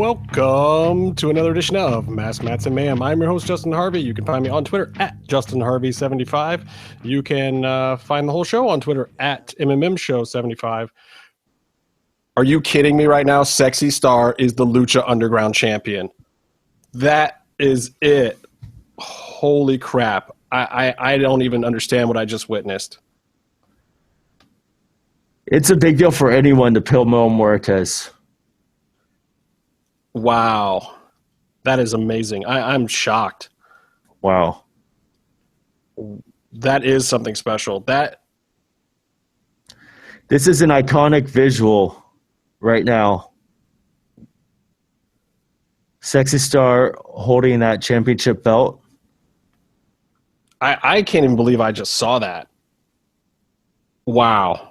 welcome to another edition of Mass Mats and Mayhem. I'm your host, Justin Harvey. You can find me on Twitter at JustinHarvey75. You can find the whole show on Twitter at MMMShow75. Are you kidding me right now? Sexy Star is the Lucha Underground champion. That is it. Holy crap. I don't even understand what I just witnessed. It's a big deal for anyone to pill Mil Muertes. Wow. That is amazing. I'm shocked. Wow. That is something special. This is an iconic visual right now. Sexy Star holding that championship belt. I can't even believe I just saw that. Wow.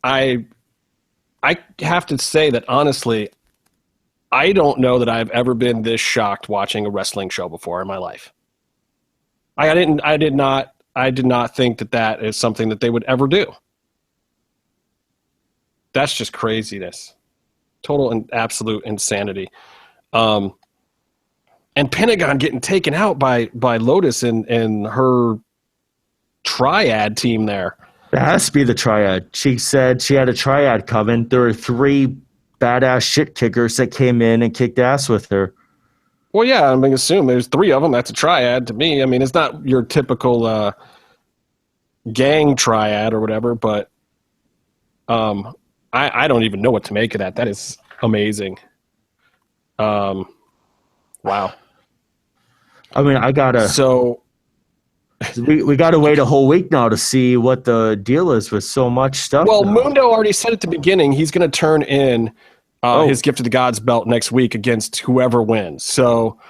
I have to say that honestly, I don't know that I've ever been this shocked watching a wrestling show before in my life. I did not think that is something that they would ever do. That's just craziness. Total and absolute insanity. And Pentagon getting taken out by Lotus and her triad team there. It has to be the triad. She said she had a triad coming. There were 3 badass shit kickers that came in and kicked ass with her. Well, yeah, I'm going to assume there's 3 of them. That's a triad to me. I mean, it's not your typical gang triad or whatever, but I don't even know what to make of that. That is amazing. Wow. I mean, we got to wait a whole week now to see what the deal is with so much stuff. Well, now. Mundo already said at the beginning he's going to turn in his Gift of the Gods belt next week against whoever wins. So,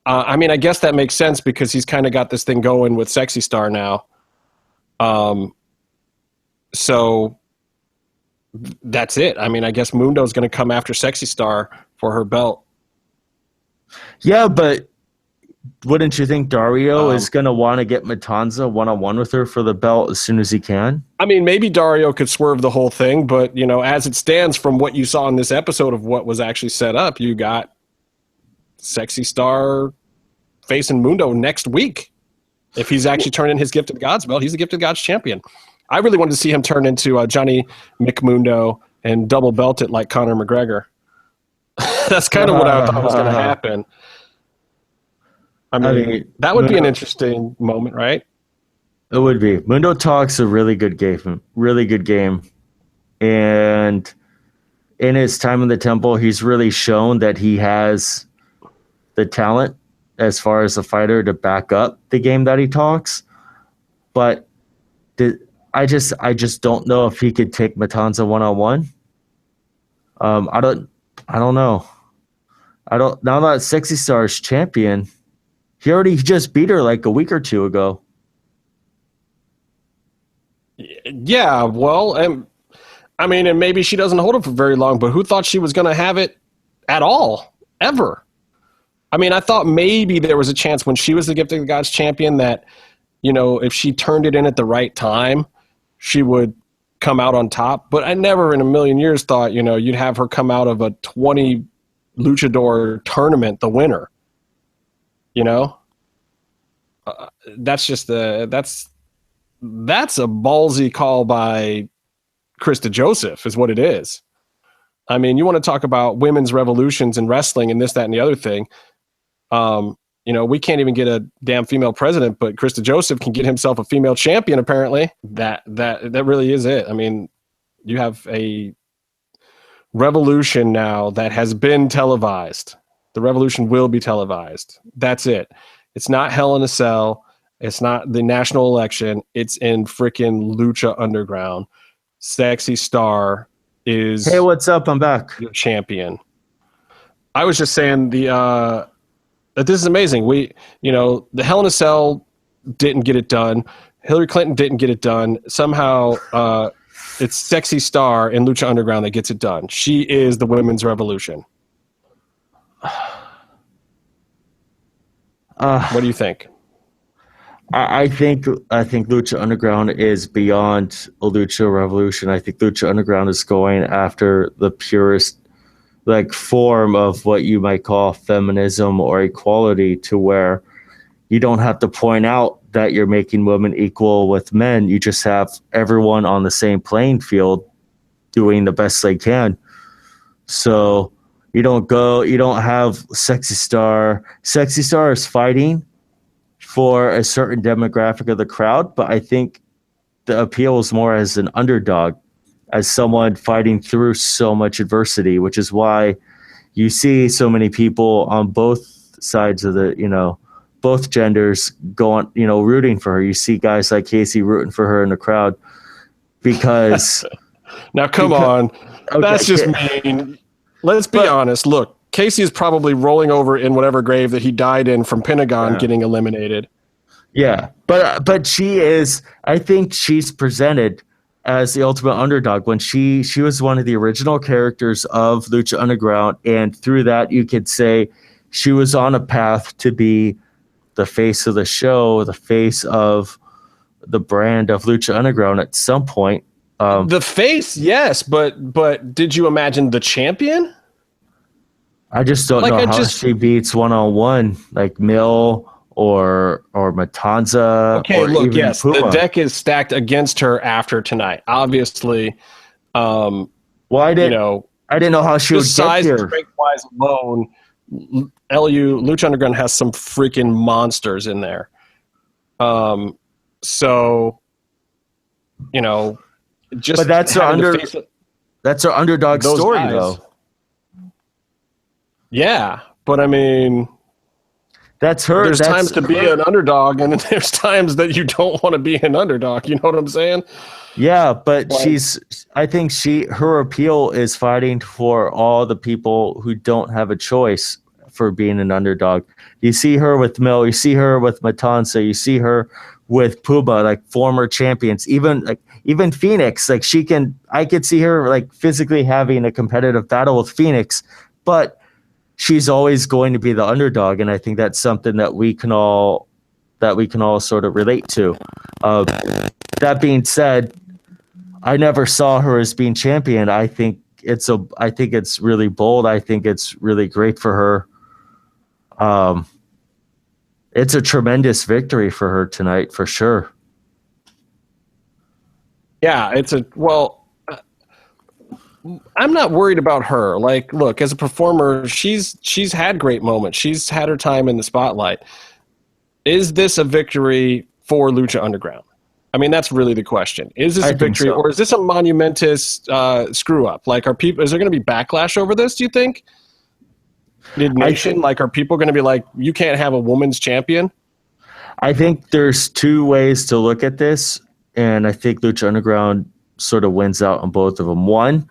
I mean, I guess that makes sense because he's kind of got this thing going with Sexy Star now. So that's it. I mean, I guess Mundo's going to come after Sexy Star for her belt. Yeah, but wouldn't you think Dario is going to want to get Matanza one-on-one with her for the belt as soon as he can? I mean, maybe Dario could swerve the whole thing, but, you know, as it stands from what you saw in this episode of what was actually set up, you got Sexy Star facing Mundo next week. If he's actually turning his Gift of the Gods belt, he's the Gift of the Gods champion. I really wanted to see him turn into Johnny McMundo and double belt it like Conor McGregor. That's kind of what I thought was going to happen. I mean, that would be an interesting moment, right? It would be. Mundo talks a really good game. And in his time in the temple, he's really shown that he has the talent as far as a fighter to back up the game that he talks. But I just don't know if he could take Matanza one-on-one. I don't know. Now that Sexy Star is champion, he already just beat her like a week or 2 ago. Yeah, well, I mean, and maybe she doesn't hold it for very long, but who thought she was going to have it at all, ever? I mean, I thought maybe there was a chance when she was the Gift of the Gods champion that, you know, if she turned it in at the right time, she would come out on top. But I never in a million years thought, you know, you'd have her come out of a 20 luchador tournament the winner. You know, that's just that's a ballsy call by Chris DeJoseph is what it is. I mean, you want to talk about women's revolutions in wrestling and this, that, and the other thing. You know, we can't even get a damn female president, but Chris DeJoseph can get himself a female champion. Apparently, that really is it. I mean, you have a revolution now that has been televised. The revolution will be televised. That's it. It's not Hell in a Cell. It's not the national election. It's in freaking Lucha Underground. Sexy Star is... Hey, what's up? I'm back. ...your champion. I was just saying that this is amazing. The Hell in a Cell didn't get it done. Hillary Clinton didn't get it done. Somehow it's Sexy Star in Lucha Underground that gets it done. She is the women's revolution. What do you think? I think Lucha Underground is beyond a Lucha Revolution. I think Lucha Underground is going after the purest like form of what you might call feminism or equality, to where you don't have to point out that you're making women equal with men. You just have everyone on the same playing field doing the best they can. So you don't have Sexy Star. Sexy Star is fighting for a certain demographic of the crowd, but I think the appeal is more as an underdog, as someone fighting through so much adversity, which is why you see so many people on both sides of both genders going, rooting for her. You see guys like Casey rooting for her in the crowd because. Now, come on. Okay, that's just mean. Let's be honest. Look, Casey is probably rolling over in whatever grave that he died in from Pentagon getting eliminated. Yeah, but she is. I think she's presented as the ultimate underdog when she was one of the original characters of Lucha Underground, and through that you could say she was on a path to be the face of the show, the face of the brand of Lucha Underground at some point. The face, yes, but did you imagine the champion? I just don't know how she beats one-on-one like Mill or Matanza. Okay, or look, even yes, Puma. the deck is stacked against her after tonight. Obviously, I didn't know how she would get here. Strength-wise alone, Lucha Underground has some freaking monsters in there. So, just but that's her underdog story, though. Yeah, but I mean, that's her. There's times to be an underdog, and there's times that you don't want to be an underdog. You know what I'm saying? Yeah, but I think her appeal is fighting for all the people who don't have a choice for being an underdog. You see her with Mill, you see her with Matanza, you see her with Puma, like former champions, even Phoenix. Like I could see her like physically having a competitive battle with Phoenix, but she's always going to be the underdog, and I think that's something that we can all sort of relate to. That being said, I never saw her as being champion. I think it's really bold. I think it's really great for her. It's a tremendous victory for her tonight, for sure. Yeah, I'm not worried about her. Like, look, as a performer, she's had great moments. She's had her time in the spotlight. Is this a victory for Lucha Underground? I mean, that's really the question. Is this a victory, or is this a monumentous screw up? Like, is there going to be backlash over this, do you think? Are people going to be like, you can't have a woman's champion? I think there's two ways to look at this, and I think Lucha Underground sort of wins out on both of them. One,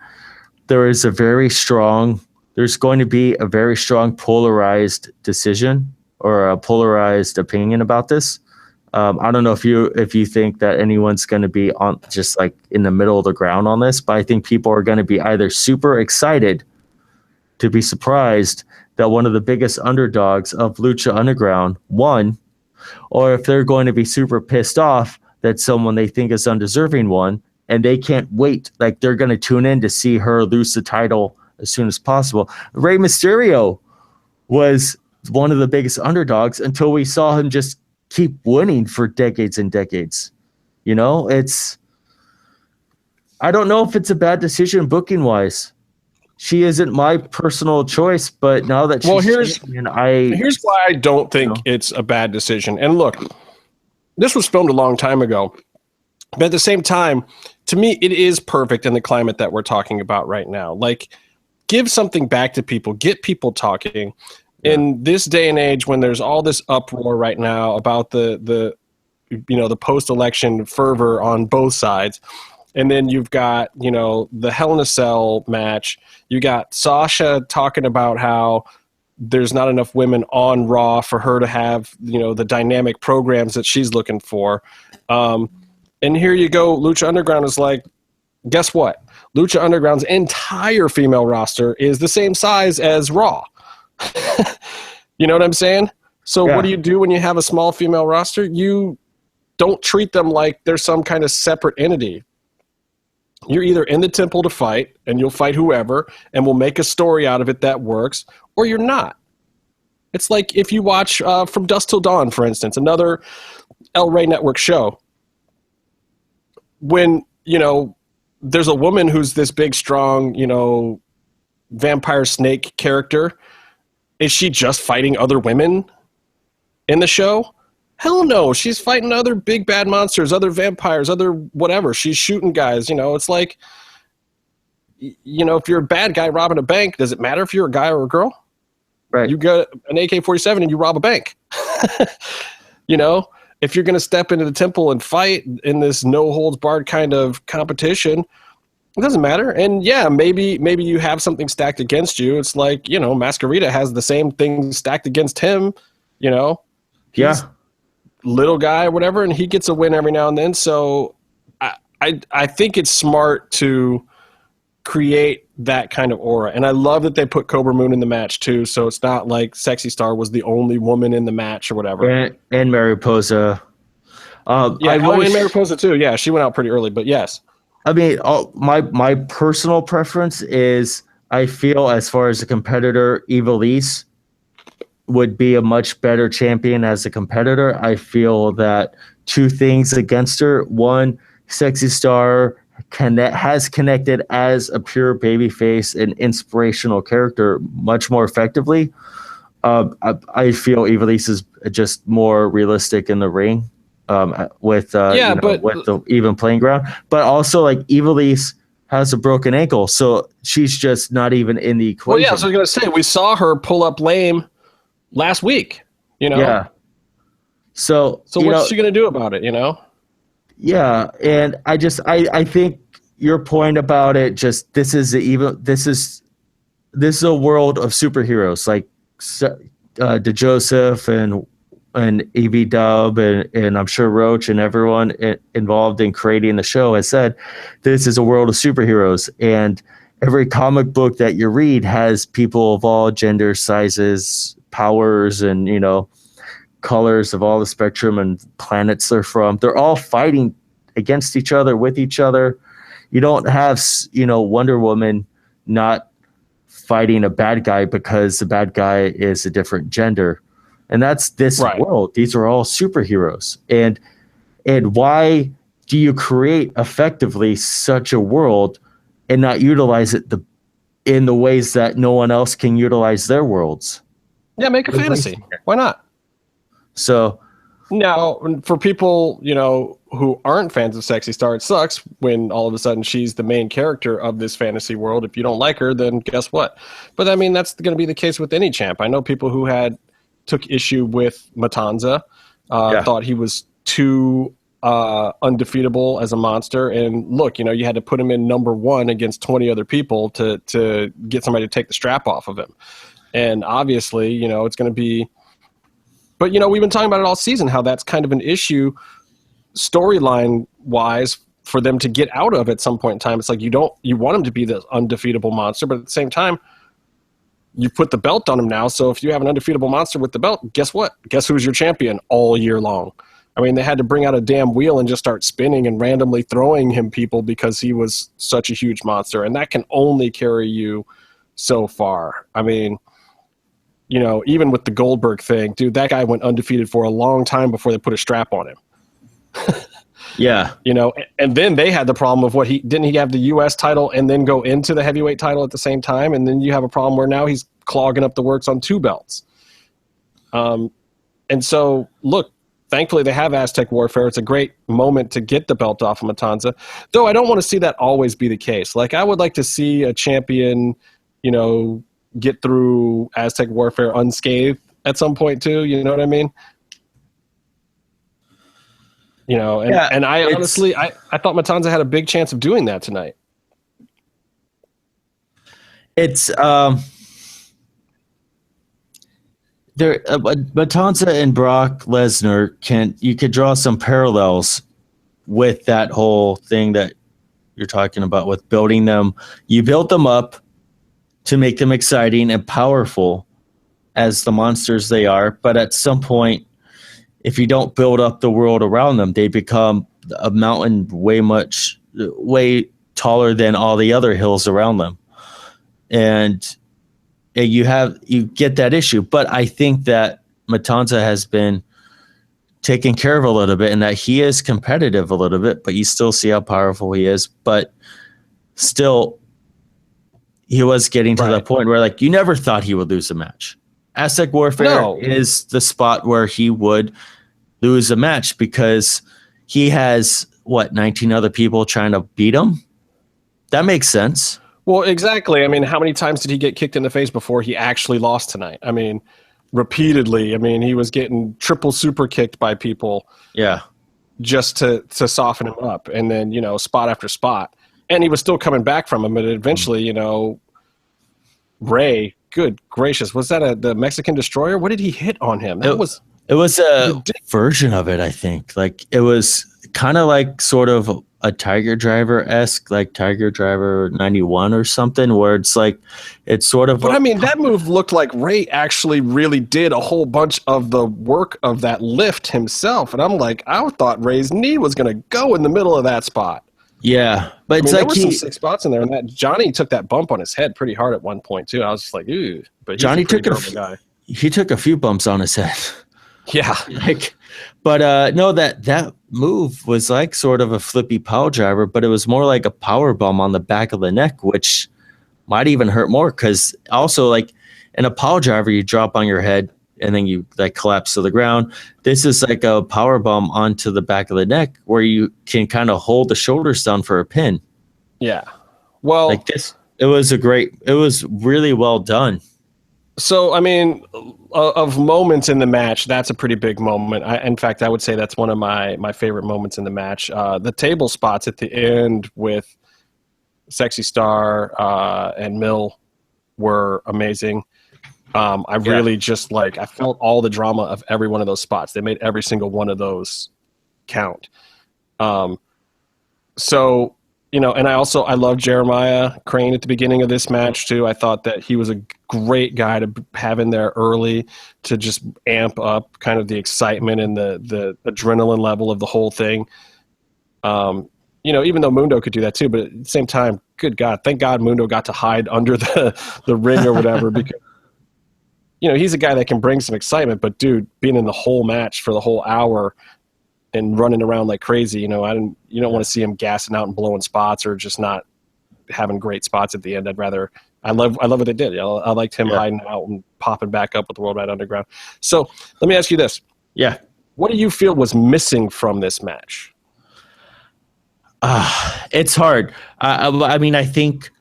there's going to be a very strong polarized decision or a polarized opinion about this. I don't know if you think that anyone's going to be on just like in the middle of the ground on this, but I think people are going to be either super excited to be surprised that one of the biggest underdogs of Lucha Underground won, or if they're going to be super pissed off that someone they think is undeserving won, and they can't wait. Like, they're going to tune in to see her lose the title as soon as possible. Rey Mysterio was one of the biggest underdogs until we saw him just keep winning for decades and decades. I don't know if it's a bad decision booking wise. She isn't my personal choice, but now that she's here's why I don't think it's a bad decision. And look, this was filmed a long time ago, but at the same time, to me, it is perfect in the climate that we're talking about right now. Like, give something back to people, get people talking. Yeah. In this day and age, when there's all this uproar right now about the post-election fervor on both sides, and then you've got the Hell in a Cell match, you got Sasha talking about how there's not enough women on Raw for her to have the dynamic programs that she's looking for. And here you go, Lucha Underground is like, guess what? Lucha Underground's entire female roster is the same size as Raw. You know what I'm saying? So What do you do when you have a small female roster? You don't treat them like they're some kind of separate entity. You're either in the temple to fight, and you'll fight whoever, and we'll make a story out of it that works, or you're not. It's like if you watch From Dusk Till Dawn, for instance, another El Rey Network show. When, there's a woman who's this big, strong, vampire snake character, is she just fighting other women in the show? Hell no. She's fighting other big bad monsters, other vampires, other whatever. She's shooting guys. It's like, if you're a bad guy robbing a bank, does it matter if you're a guy or a girl? Right. You got an AK-47 and you rob a bank. If you're going to step into the temple and fight in this no holds barred kind of competition, it doesn't matter. And yeah, maybe you have something stacked against you. It's like, Masquerita has the same thing stacked against him, He's little guy or whatever, and he gets a win every now and then. So I think it's smart to create that kind of aura. And I love that they put Cobra Moon in the match too. So it's not like Sexy Star was the only woman in the match or whatever. And Mariposa. And Mariposa too. Yeah, she went out pretty early, but yes. I mean, my personal preference is, I feel as far as a competitor, Ivelisse would be a much better champion as a competitor. I feel that two things against her. One, Sexy Star has connected as a pure babyface and inspirational character much more effectively. I feel Ivelisse is just more realistic in the ring with the even playing ground. But also, like, Ivelisse has a broken ankle, so she's just not even in the equation. Well, yeah, so I was going to say, we saw her pull up lame last week, Yeah. So what's she going to do about it, Yeah, and I think your point about it, just this is a world of superheroes, like DeJoseph and EV Dub and I'm sure Roach and everyone involved in creating the show has said this is a world of superheroes, and every comic book that you read has people of all genders, sizes, powers, and colors of all the spectrum and planets they're from. They're all fighting against each other, with each other. You don't have Wonder Woman not fighting a bad guy because the bad guy is a different gender. And that's this world. These are all superheroes. And why do you create effectively such a world and not utilize it in the ways that no one else can utilize their worlds? Yeah, make a fantasy. Why not? So now, for people, who aren't fans of Sexy Star, it sucks when all of a sudden she's the main character of this fantasy world. If you don't like her, then guess what? But I mean, that's going to be the case with any champ. I know people who took issue with Matanza, thought he was too undefeatable as a monster. And look, you had to put him in number one against 20 other people to get somebody to take the strap off of him. And obviously, it's going to be, but we've been talking about it all season, how that's kind of an issue storyline wise for them to get out of at some point in time. It's like, you want him to be the undefeatable monster, but at the same time, you put the belt on him now. So if you have an undefeatable monster with the belt, guess what? Guess who's your champion all year long? I mean, they had to bring out a damn wheel and just start spinning and randomly throwing him people because he was such a huge monster. And that can only carry you so far. I mean, even with the Goldberg thing, dude, that guy went undefeated for a long time before they put a strap on him. Yeah. And then they had the problem of he have the U.S. title and then go into the heavyweight title at the same time. And then you have a problem where now he's clogging up the works on two belts. And so, look, thankfully they have Aztec Warfare. It's a great moment to get the belt off of Matanza. Though I don't want to see that always be the case. Like, I would like to see a champion, get through Aztec Warfare unscathed at some point too. You know what I mean? And I honestly, I thought Matanza had a big chance of doing that tonight. It's Matanza and Brock Lesnar you could draw some parallels with that whole thing that you're talking about with building them. You built them up to make them exciting and powerful as the monsters they are, but at some point if you don't build up the world around them, they become a mountain way taller than all the other hills around them. And you get that issue. But I think that Matanza has been taken care of a little bit, and that he is competitive a little bit, but you still see how powerful he is. But still, he was getting to the point where, like, you never thought he would lose a match. Aztec Warfare is the spot where he would lose a match because he has, 19 other people trying to beat him? That makes sense. Well, exactly. I mean, how many times did he get kicked in the face before he actually lost tonight? I mean, repeatedly. I mean, he was getting triple super kicked by people. Yeah. Just to soften him up. And then, spot after spot. And he was still coming back from him. But eventually, Ray, good gracious, was that the Mexican Destroyer? What did he hit on him? It was a version of it, I think. Like, it was kind of like sort of a Tiger Driver-esque, like Tiger Driver 91 or something, where it's like, it's sort of... But I mean, that move looked like Ray actually really did a whole bunch of the work of that lift himself. And I'm like, I thought Ray's knee was going to go in the middle of that spot. Yeah, but it's there were some sick spots in there, and that Johnny took that bump on his head pretty hard at one point too. I was just like, ooh, but he's Johnny took guy. He took a few bumps on his head. Yeah, but no, that move was like sort of a flippy power driver, but it was more like a power bomb on the back of the neck, which might even hurt more because also, like, in a power driver, you drop on your head and then you like collapse to the ground. This is like a power bomb onto the back of the neck where you can kind of hold the shoulders down for a pin. Yeah. Well, like this, it was really well done. So, I mean, of moments in the match, that's a pretty big moment. In fact, I would say that's one of my favorite moments in the match. The table spots at the end with Sexy Star and Mill were amazing. I really just I felt all the drama of every one of those spots. They made every single one of those count. So, and I love Jeremiah Crane at the beginning of this match too. I thought that he was a great guy to have in there early to just amp up kind of the excitement and the adrenaline level of the whole thing. Even though Mundo could do that too, but at the same time, good God, thank God Mundo got to hide under the ring or whatever because he's a guy that can bring some excitement, but dude, being in the whole match for the whole hour and running around like crazy, you don't want to see him gassing out and blowing spots or just not having great spots at the end. I love what they did. I liked him hiding out and popping back up with the Worldwide Underground. So let me ask you this. Yeah. What do you feel was missing from this match? It's hard. I think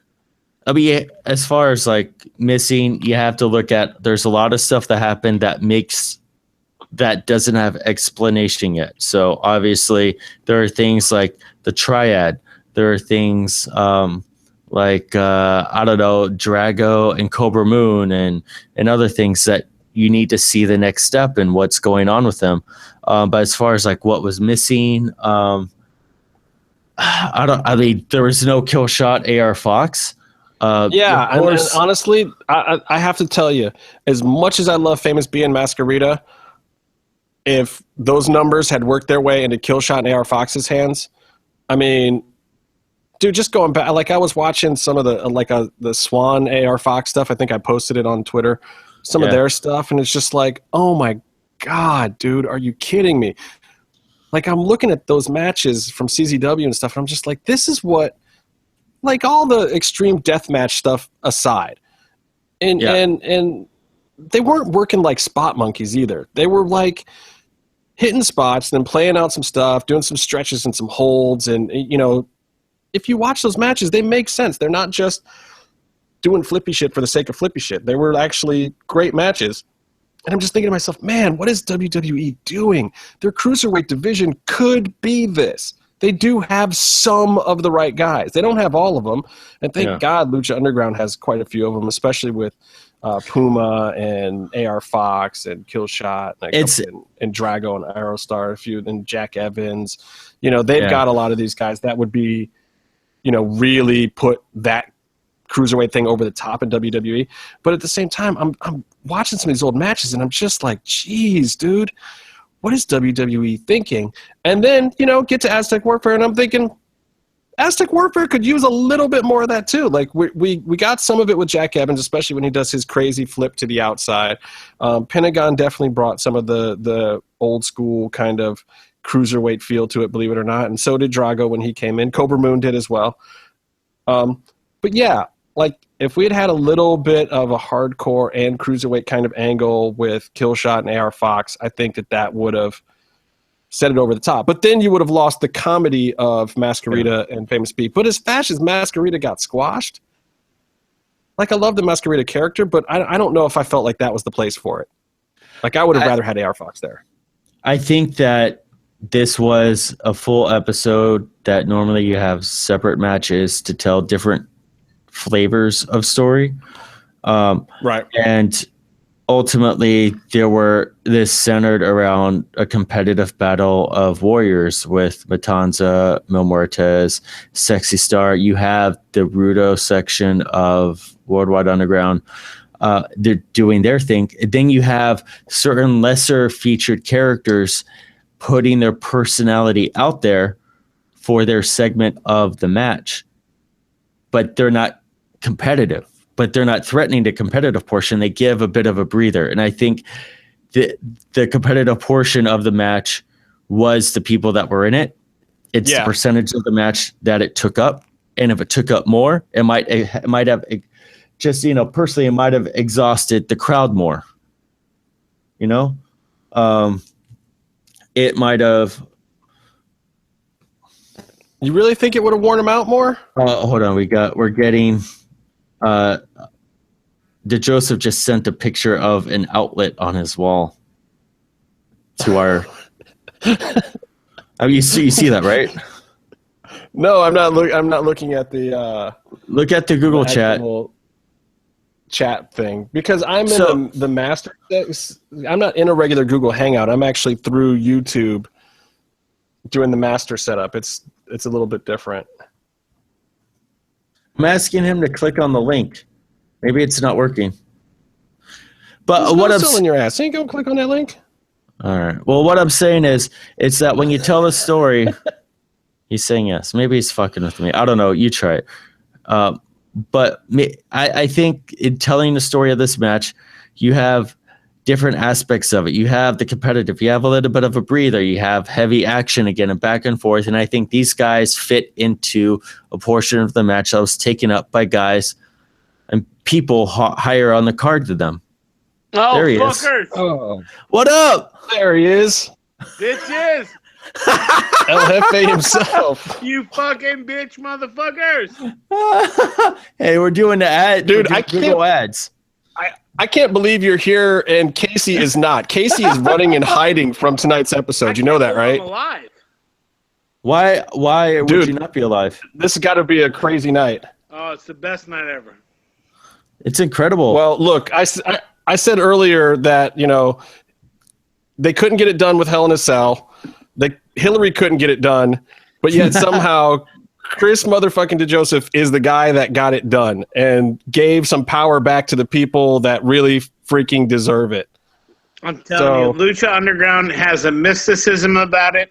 as far as like missing, you have to look at, there's a lot of stuff that happened that doesn't have explanation yet. So obviously there are things like the triad. There are things like, I don't know, Drago and Cobra Moon and other things that you need to see the next step and what's going on with them. But as far as like what was missing, there was no kill shot AR Fox. And honestly, I have to tell you, as much as I love Famous B and Masquerita, if those numbers had worked their way into Killshot and AR Fox's hands, I mean, dude, just going back, like I was watching some of the Swan AR Fox stuff. I think I posted it on Twitter, some of their stuff, and it's just like, oh my God, dude, are you kidding me? Like, I'm looking at those matches from CZW and stuff, and I'm just like, this is what, like, all the extreme deathmatch stuff aside, and they weren't working like spot monkeys either. They were like hitting spots, then playing out some stuff, doing some stretches and some holds, and if you watch those matches, they make sense. They're not just doing flippy shit for the sake of flippy shit. They were actually great matches. And I'm just thinking to myself, man, what is WWE doing? Their cruiserweight division could be this. They do have some of the right guys. They don't have all of them. And thank God Lucha Underground has quite a few of them, especially with Puma and AR Fox and Killshot and Drago and Aerostar, a few, and Jack Evans. They've got a lot of these guys that would be, really put that cruiserweight thing over the top in WWE. But at the same time, I'm watching some of these old matches and I'm just like, geez, dude, what is WWE thinking? And then, get to Aztec Warfare, and I'm thinking, Aztec Warfare could use a little bit more of that too. Like we got some of it with Jack Evans, especially when he does his crazy flip to the outside. Pentagon definitely brought some of the old school kind of cruiserweight feel to it, believe it or not. And so did Drago when he came in. Cobra Moon did as well. But yeah, like if we had had a little bit of a hardcore and cruiserweight kind of angle with Killshot and AR Fox, I think that would have set it over the top. But then you would have lost the comedy of Masquerita and Famous Pete. But as fast as Masquerita got squashed, like I love the Masquerita character, but I don't know if I felt like that was the place for it. Like I would have rather had AR Fox there. I think that this was a full episode that normally you have separate matches to tell different flavors of story. Right. And ultimately, this centered around a competitive battle of warriors with Matanza, Mil Muertes, Sexy Star. You have the Rudo section of Worldwide Underground. They're doing their thing. Then you have certain lesser featured characters putting their personality out there for their segment of the match. But they're not competitive. But they're not threatening the competitive portion. They give a bit of a breather. And I think the competitive portion of the match was the people that were in it. It's the percentage of the match that it took up. And if it took up more, it might have just, personally, it might have exhausted the crowd more. It might have. You really think it would have worn them out more? Hold on. We're getting. DeJoseph just sent a picture of an outlet on his wall to our. You see that, right? No, I'm not looking at the. Look at the Google chat thing because I'm in the master. I'm not in a regular Google Hangout. I'm actually through YouTube doing the master setup. It's a little bit different. I'm asking him to click on the link. Maybe it's not working. But what I'm still in your ass. Ain't gonna click on that link. All right. Well, what I'm saying is, it's that when you tell the story, he's saying yes. Maybe he's fucking with me. I don't know. You try it. But I think in telling the story of this match, you have different aspects of it. You have the competitive. You have a little bit of a breather. You have heavy action again and back and forth. And I think these guys fit into a portion of the match that was taken up by guys and people higher on the card than them. Oh, there he fuckers. is. Oh. What up? There he is. Bitches. El Jefe himself. You fucking bitch motherfuckers. Hey, we're doing the ad. Dude, I can't. Google ads. I can't believe you're here and Casey is not. Casey is running and hiding from tonight's episode. You know that, right? I'm alive. Why Dude, would you not be alive? This has got to be a crazy night. Oh, it's the best night ever. It's incredible. Well, look, I said earlier that, they couldn't get it done with Hell in a Cell. Hillary couldn't get it done, but yet somehow Chris motherfucking DeJoseph is the guy that got it done and gave some power back to the people that really freaking deserve it. I'm telling you, Lucha Underground has a mysticism about it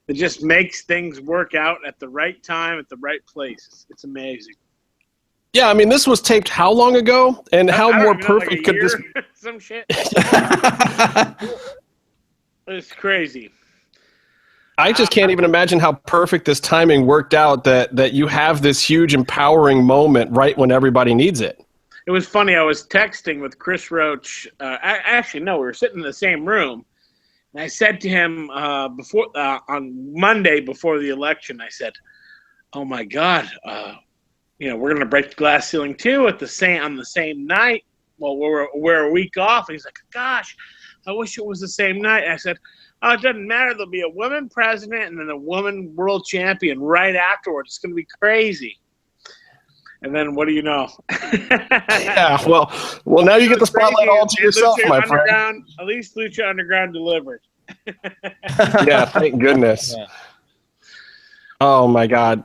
that just makes things work out at the right time, at the right place. It's amazing. Yeah, I mean, this was taped how long ago? And how more perfect could this be? Some shit. It's crazy. I just can't even imagine how perfect this timing worked out that you have this huge empowering moment right when everybody needs it. It was funny. I was texting with Chris Roach. We were sitting in the same room. And I said to him on Monday before the election, I said, oh, my God, we're going to break the glass ceiling, too, on the same night. Well, we're a week off. And he's like, gosh, I wish it was the same night. I said, oh, it doesn't matter. There'll be a woman president and then a woman world champion right afterwards. It's going to be crazy. And then what do you know? Yeah, well, now you get the spotlight all to yourself, my friend. At least Lucha Underground delivered. Yeah, thank goodness. Yeah. Oh, my God.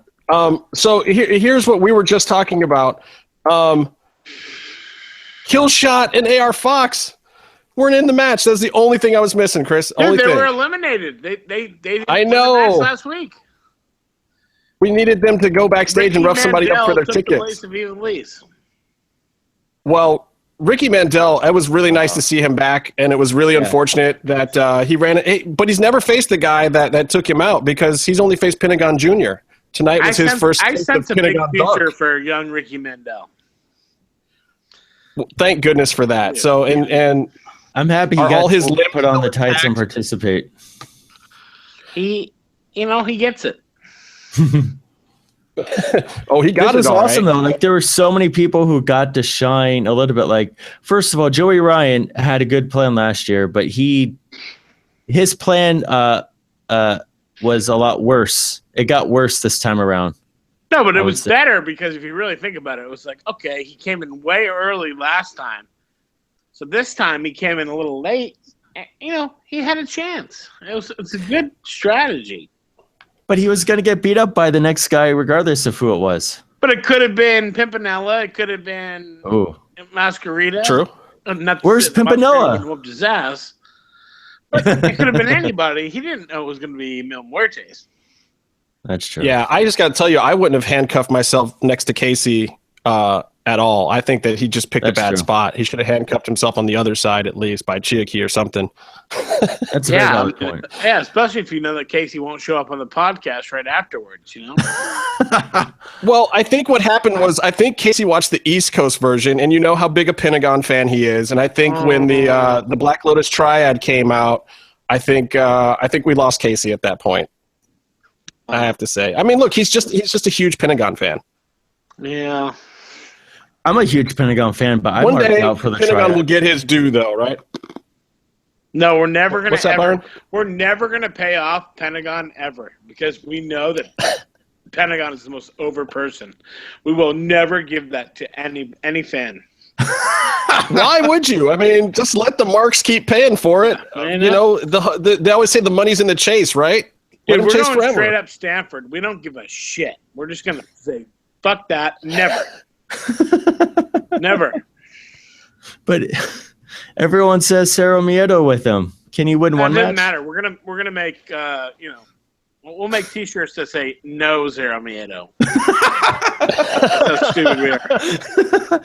So here's what we were just talking about. Killshot and AR Fox. weren't in the match. That's the only thing I was missing, Chris. Dude, only they thing. were eliminated. They didn't I win the know. match last week. We needed them to go backstage and rough somebody up for their took the tickets. place of Ian Lee's. Well, Ricky Mandel, it was really nice to see him back, and it was really unfortunate that he ran it. But he's never faced the guy that took him out because he's only faced Pentagon Jr. Tonight was his first I taste sense of a big Pentagon future Dark. for young Ricky Mandel. Well, thank goodness for that. So, and I'm happy he Are got all his to limbs put on the still tights and intact? participate. He gets it. oh, he got It was it all awesome right. though. Like there were so many people who got to shine a little bit. Like first of all, Joey Ryan had a good plan last year, but his plan was a lot worse. It got worse this time around. No, but it I would was say. better because if you really think about it, it was like, okay, he came in way early last time. So this time he came in a little late. And, he had a chance. It's a good strategy. But he was going to get beat up by the next guy, regardless of who it was. But it could have been Pimpinella. It could have been Masquerita. True. Not Where's that Masquerita Pimpinella? would whoop his ass. But it could have been anybody. He didn't know it was going to be Mil Muertes. That's true. Yeah, I just got to tell you, I wouldn't have handcuffed myself next to Casey at all. I think that he just picked a That's bad true. spot. He should have handcuffed himself on the other side at least by Chiaki or something. That's a very valid point. Yeah, especially if you know that Casey won't show up on the podcast right afterwards, Well, I think what happened was I think Casey watched the East Coast version, and you know how big a Pentagon fan he is. And I think when the Black Lotus Triad came out, I think we lost Casey at that point. I have to say. I mean, look, he's just a huge Pentagon fan. Yeah. I'm a huge Pentagon fan, but I'm One marked day, out for the Pentagon triad. will get his due, though, right? No, we're never What's that, gonna Byron? we're never gonna pay off Pentagon ever because we know that Pentagon is the most over person. We will never give that to any fan. Why would you? I mean, just let the marks keep paying for it. I You know, they always say the money's in the chase, right? Let Dude, him we're chase going forever. straight up Stanford. We don't give a shit. We're just gonna say fuck that. Never. Never. But everyone says Cerro Miedo with him. Can he win one It doesn't match? matter. We're gonna make we'll make T-shirts that say "No Zero Miedo." That's how stupid we are.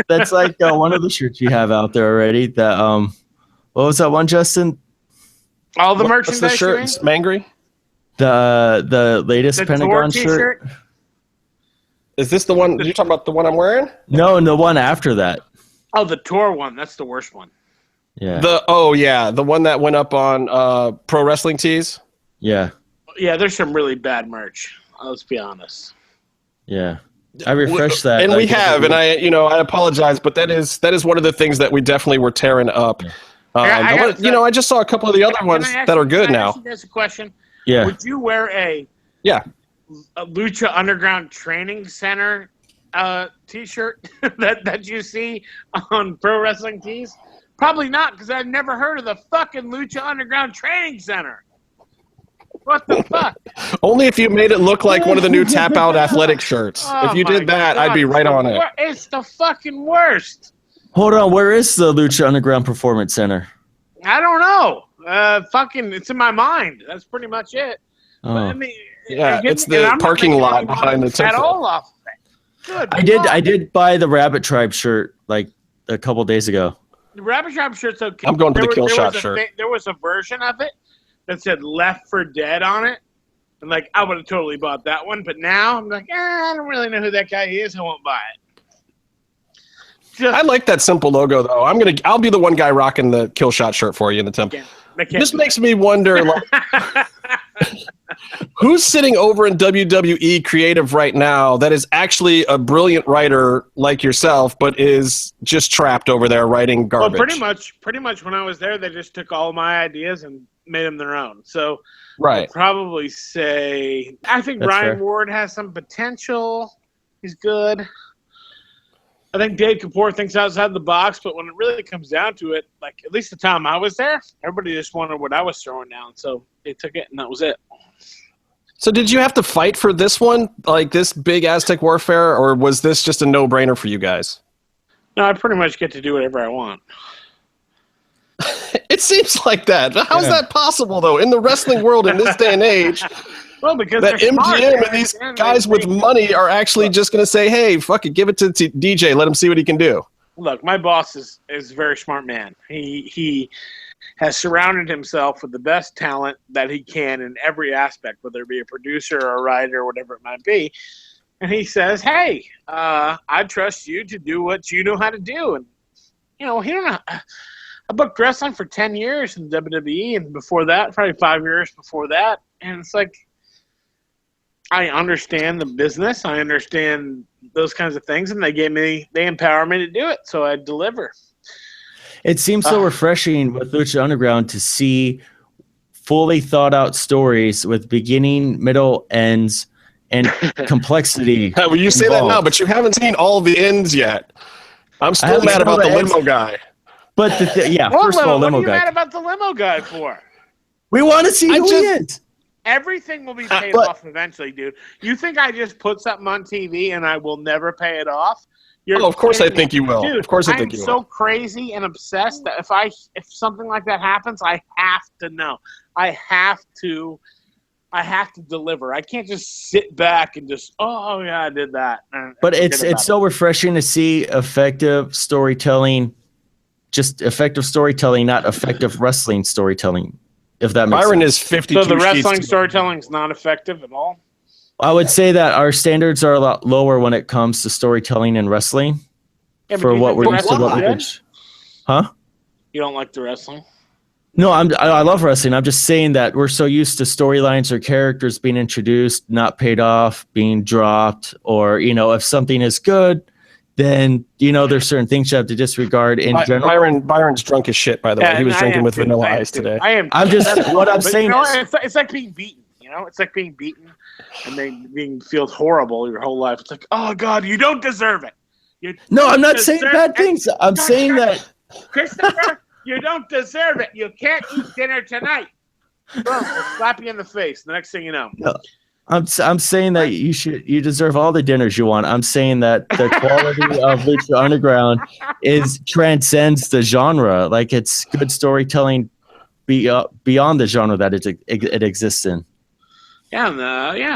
That's like one of the shirts you have out there already. That what was that one, Justin? All the What's the merchandise. shirt? you mean? It's Mangry? The latest The Pentagon Tor shirt. T-shirt. Is this the one? You're talking about the one I'm wearing? No, the one after that. Oh, the Tor one. That's the worst one. Yeah, The one that went up on Pro Wrestling Tees. yeah, Yeah, there's some really bad merch. Let's be honest. yeah. I refreshed that, and we like, have, and I apologize, but that is one of the things that we definitely were tearing up. I just saw a couple of the other ones that are good now. Can I ask you guys a question? Yeah. Would you wear a Lucha Underground Training Center T-shirt that you see on Pro Wrestling Tees? Probably not, because I've never heard of the fucking Lucha Underground Training Center. What the fuck? Only if you made it look like one of the new Tap Out athletic shirts. Oh if you my did that, God, I'd be right on it. It's the fucking worst. Hold on, where is the Lucha Underground Performance Center? I don't know. It's in my mind. That's pretty much it. Oh. But, I mean, Yeah, again, it's and the I'm not parking making lot any money behind the at temple. all off of it. Good. I did buy the Rabbit Tribe shirt like a couple days ago. The Rabbit Shop shirt's okay. I'm going for the Kill there Shot was a shirt. there was a version of it that said Left for Dead on it. And like, I would have totally bought that one. But now I'm like, I don't really know who that guy is. I won't buy it. I like that simple logo though. I'll be the one guy rocking the Kill Shot shirt for you in the temple. This makes me wonder, like, who's sitting over in WWE creative right now that is actually a brilliant writer like yourself, but is just trapped over there writing garbage? Well, pretty much when I was there, they just took all my ideas and made them their own. So Right. I'd probably say, I think That's Ryan fair. Ward has some potential. He's good. I think Dave Kapoor thinks outside the box, but when it really comes down to it, like at least the time I was there, everybody just wanted what I was throwing down. So they took it, and that was it. So did you have to fight for this one, like this big Aztec Warfare, or was this just a no-brainer for you guys? No, I pretty much get to do whatever I want. It seems like that. How is that possible, though, in the wrestling world in this day and age? Well, because that MGM and these guys with money are actually just going to say, hey, fuck it, give it to DJ, let him see what he can do. Look, my boss is a very smart man. He has surrounded himself with the best talent that he can in every aspect, whether it be a producer or a writer or whatever it might be. And he says, hey, I trust you to do what you know how to do. And, he don't know. I booked wrestling for 10 years in WWE, and before that, probably 5 years before that. And it's like, I understand the business. I understand those kinds of things, and they empower me to do it, so I deliver. It seems so refreshing with Lucha Underground to see fully thought out stories with beginning, middle, ends, and complexity. Well, you say that now, but you haven't seen all the ends yet. I'm still mad about the limo guy. But first of all, limo guy. What are you mad about the limo guy for? We want to see who he is. Everything will be paid off eventually, dude. You think I just put something on TV and I will never pay it off? Of course I think you will. Dude, of course I think you will. I'm so crazy and obsessed that if something like that happens, I have to know. I have to deliver. I can't just sit back and just, oh yeah, I did that. But it's so refreshing to see effective storytelling, just effective storytelling, not effective wrestling storytelling. If that makes Byron sense. is 52. So the wrestling storytelling is not effective at all? I would say that our standards are a lot lower when it comes to storytelling and wrestling. Yeah, for what we're used to. Huh? You don't like the wrestling? No, I love wrestling. I'm just saying that we're so used to storylines or characters being introduced, not paid off, being dropped, or if something is good, then there's certain things you have to disregard in general. Byron's drunk as shit, by the way. He was drinking with vanilla ice today. I am. I'm just what I'm saying. It's like being beaten. It's like being beaten and then being feel horrible your whole life. It's like, oh God, you don't deserve it. No, I'm not saying bad things. I'm saying that Christopher, you don't deserve it. You can't eat dinner tonight. Boom, we'll slap you in the face. The next thing you know. No. I'm saying that you deserve all the dinners you want. I'm saying that the quality of Lucha Underground transcends the genre. Like it's good storytelling beyond the genre that it exists in. Yeah,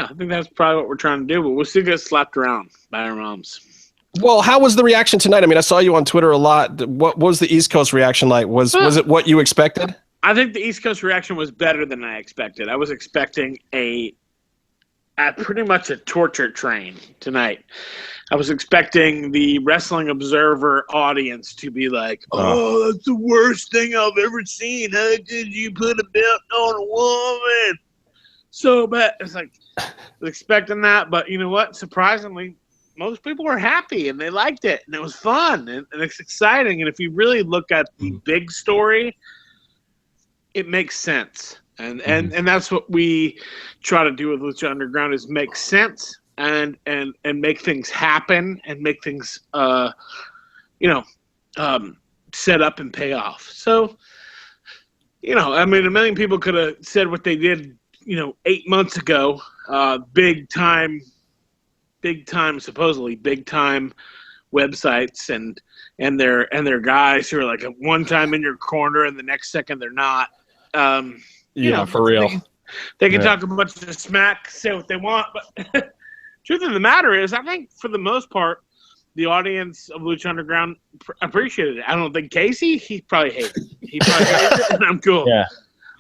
I think that's probably what we're trying to do. But we'll still get slapped around by our moms. Well, how was the reaction tonight? I mean, I saw you on Twitter a lot. What was the East Coast reaction like? Was it what you expected? I think the East Coast reaction was better than I expected. I was expecting pretty much a torture train tonight. I was expecting the Wrestling Observer audience to be like, oh, that's the worst thing I've ever seen. How could you put a belt on a woman? So bad. It's like, I was expecting that, but you know what? Surprisingly, most people were happy and they liked it and it was fun and it's exciting. And if you really look at the big story, it makes sense. And that's what we try to do with Lucha Underground is make sense and make things happen and make things set up and pay off. So, I mean, a million people could have said what they did, 8 months ago, big time supposedly big time websites and their guys who are like at one time in your corner and the next second they're not. For real. They can talk a bunch of smack, say what they want, but truth of the matter is, I think for the most part, the audience of Lucha Underground appreciated it. I don't think Casey, he probably hated it. He probably hated it, and I'm cool. Yeah.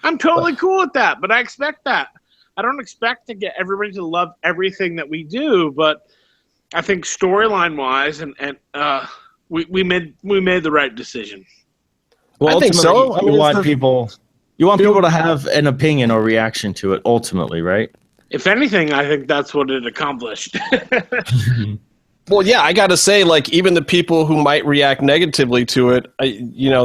I'm totally cool with that, but I expect that. I don't expect to get everybody to love everything that we do, but I think storyline-wise, and we made the right decision. Well, I think so. You want people to have an opinion or reaction to it ultimately, right? If anything, I think that's what it accomplished. Well, yeah, I got to say, like, even the people who might react negatively to it,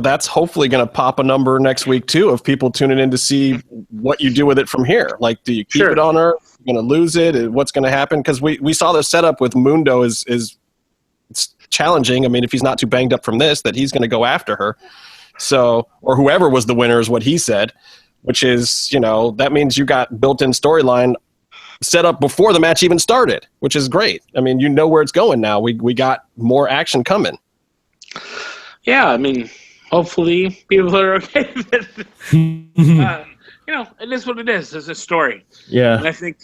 that's hopefully going to pop a number next week, too, of people tuning in to see what you do with it from here. Like, do you keep it on Earth? You're going to lose it? What's going to happen? Because we saw the setup with Mundo is it's challenging. I mean, if he's not too banged up from this, that he's going to go after her. So, or whoever was the winner is what he said, which is, that means you got built-in storyline set up before the match even started, which is great. I mean, where it's going now. We got more action coming. Yeah, I mean, hopefully people are okay with it. It is what it is. It's a story. Yeah. And I think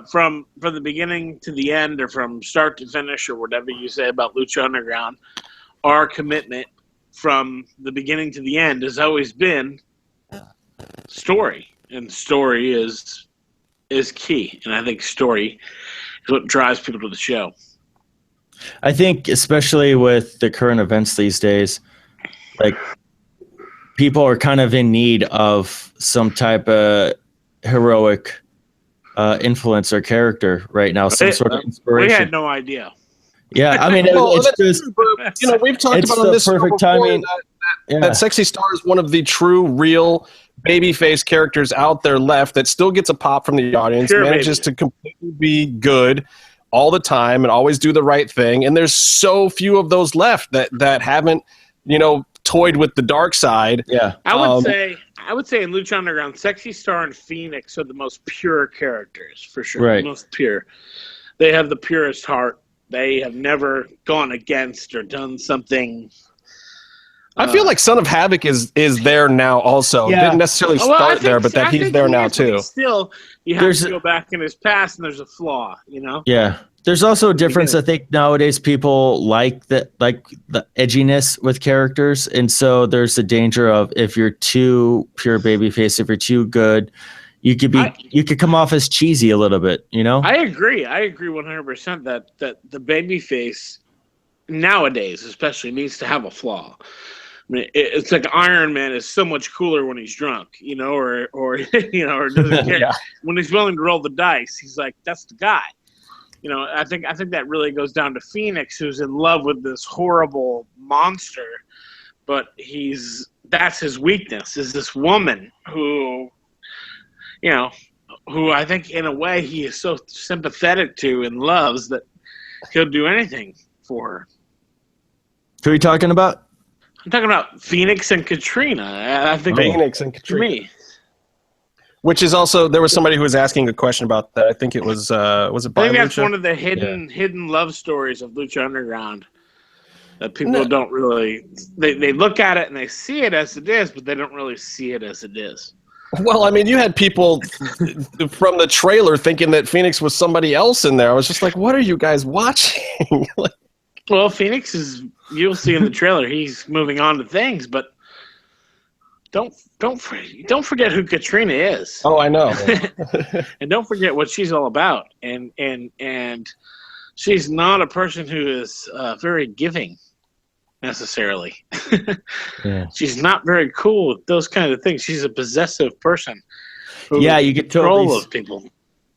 from the beginning to the end, or from start to finish, or whatever you say about Lucha Underground, our commitment from the beginning to the end has always been story. And story is key. And I think story is what drives people to the show. I think especially with the current events these days, like people are kind of in need of some type of heroic influence or character right now, some sort of inspiration. We had no idea. Yeah, I mean, it's just, we've talked about on this perfect timing. That Sexy Star is one of the true, real babyface characters out there left that still gets a pop from the audience, manages to completely be good all the time and always do the right thing. And there's so few of those left that haven't, toyed with the dark side. Yeah. I would say in Lucha Underground, Sexy Star and Phoenix are the most pure characters, for sure. Right. The most pure. They have the purest heart. They have never gone against or done something. I feel like Son of Havoc is there now also. Yeah. Didn't necessarily start there, but that he's there now too. Still, you have to go back in his past, and there's a flaw, Yeah. There's also a difference. I think nowadays people like the edginess with characters, and so there's a danger of if you're too pure babyface, if you're too good, you could come off as cheesy a little bit. I agree 100% that the babyface nowadays, especially, needs to have a flaw. I mean, it's like Iron Man is so much cooler when he's drunk, or doesn't care. Yeah. When he's willing to roll the dice, he's like, that's the guy. I think that really goes down to Phoenix, who's in love with this horrible monster, but that's his weakness, is this woman who I think in a way he is so sympathetic to and loves that he'll do anything for her. Who are you talking about? I'm talking about Phoenix and Katrina. I think Phoenix and Katrina. Me. Which is also, there was somebody who was asking a question about that. I think it was it I think that's one of the hidden love stories of Lucha Underground that people don't really, they look at it and they see it as it is, but they don't really see it as it is. Well, I mean, you had people from the trailer thinking that Phoenix was somebody else in there. I was just like, what are you guys watching? Well, Phoenix you'll see in the trailer, he's moving on to things, but don't forget who Katrina is. Oh, I know. And don't forget what she's all about. And she's not a person who is very giving necessarily. Yeah. She's not very cool with those kind of things. She's a possessive person. You could totally of people.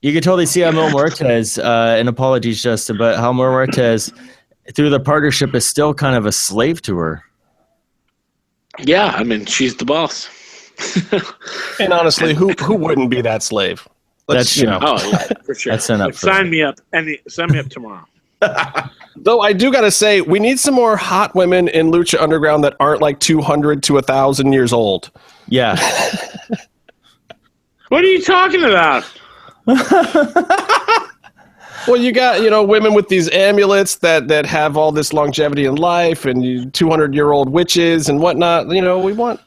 You could totally see how Mil Muertes, and apologies, Justin, but how Mil Muertes, through the partnership, is still kind of a slave to her. Yeah, I mean, she's the boss. And honestly, who wouldn't be that slave? That's Oh yeah, for sure. Sign me up tomorrow. Though I do gotta say, we need some more hot women in Lucha Underground that aren't like 200 to 1,000 years old. Yeah. What are you talking about? Well, you got, women with these amulets that have all this longevity in life, and 200-year-old witches and whatnot. We want.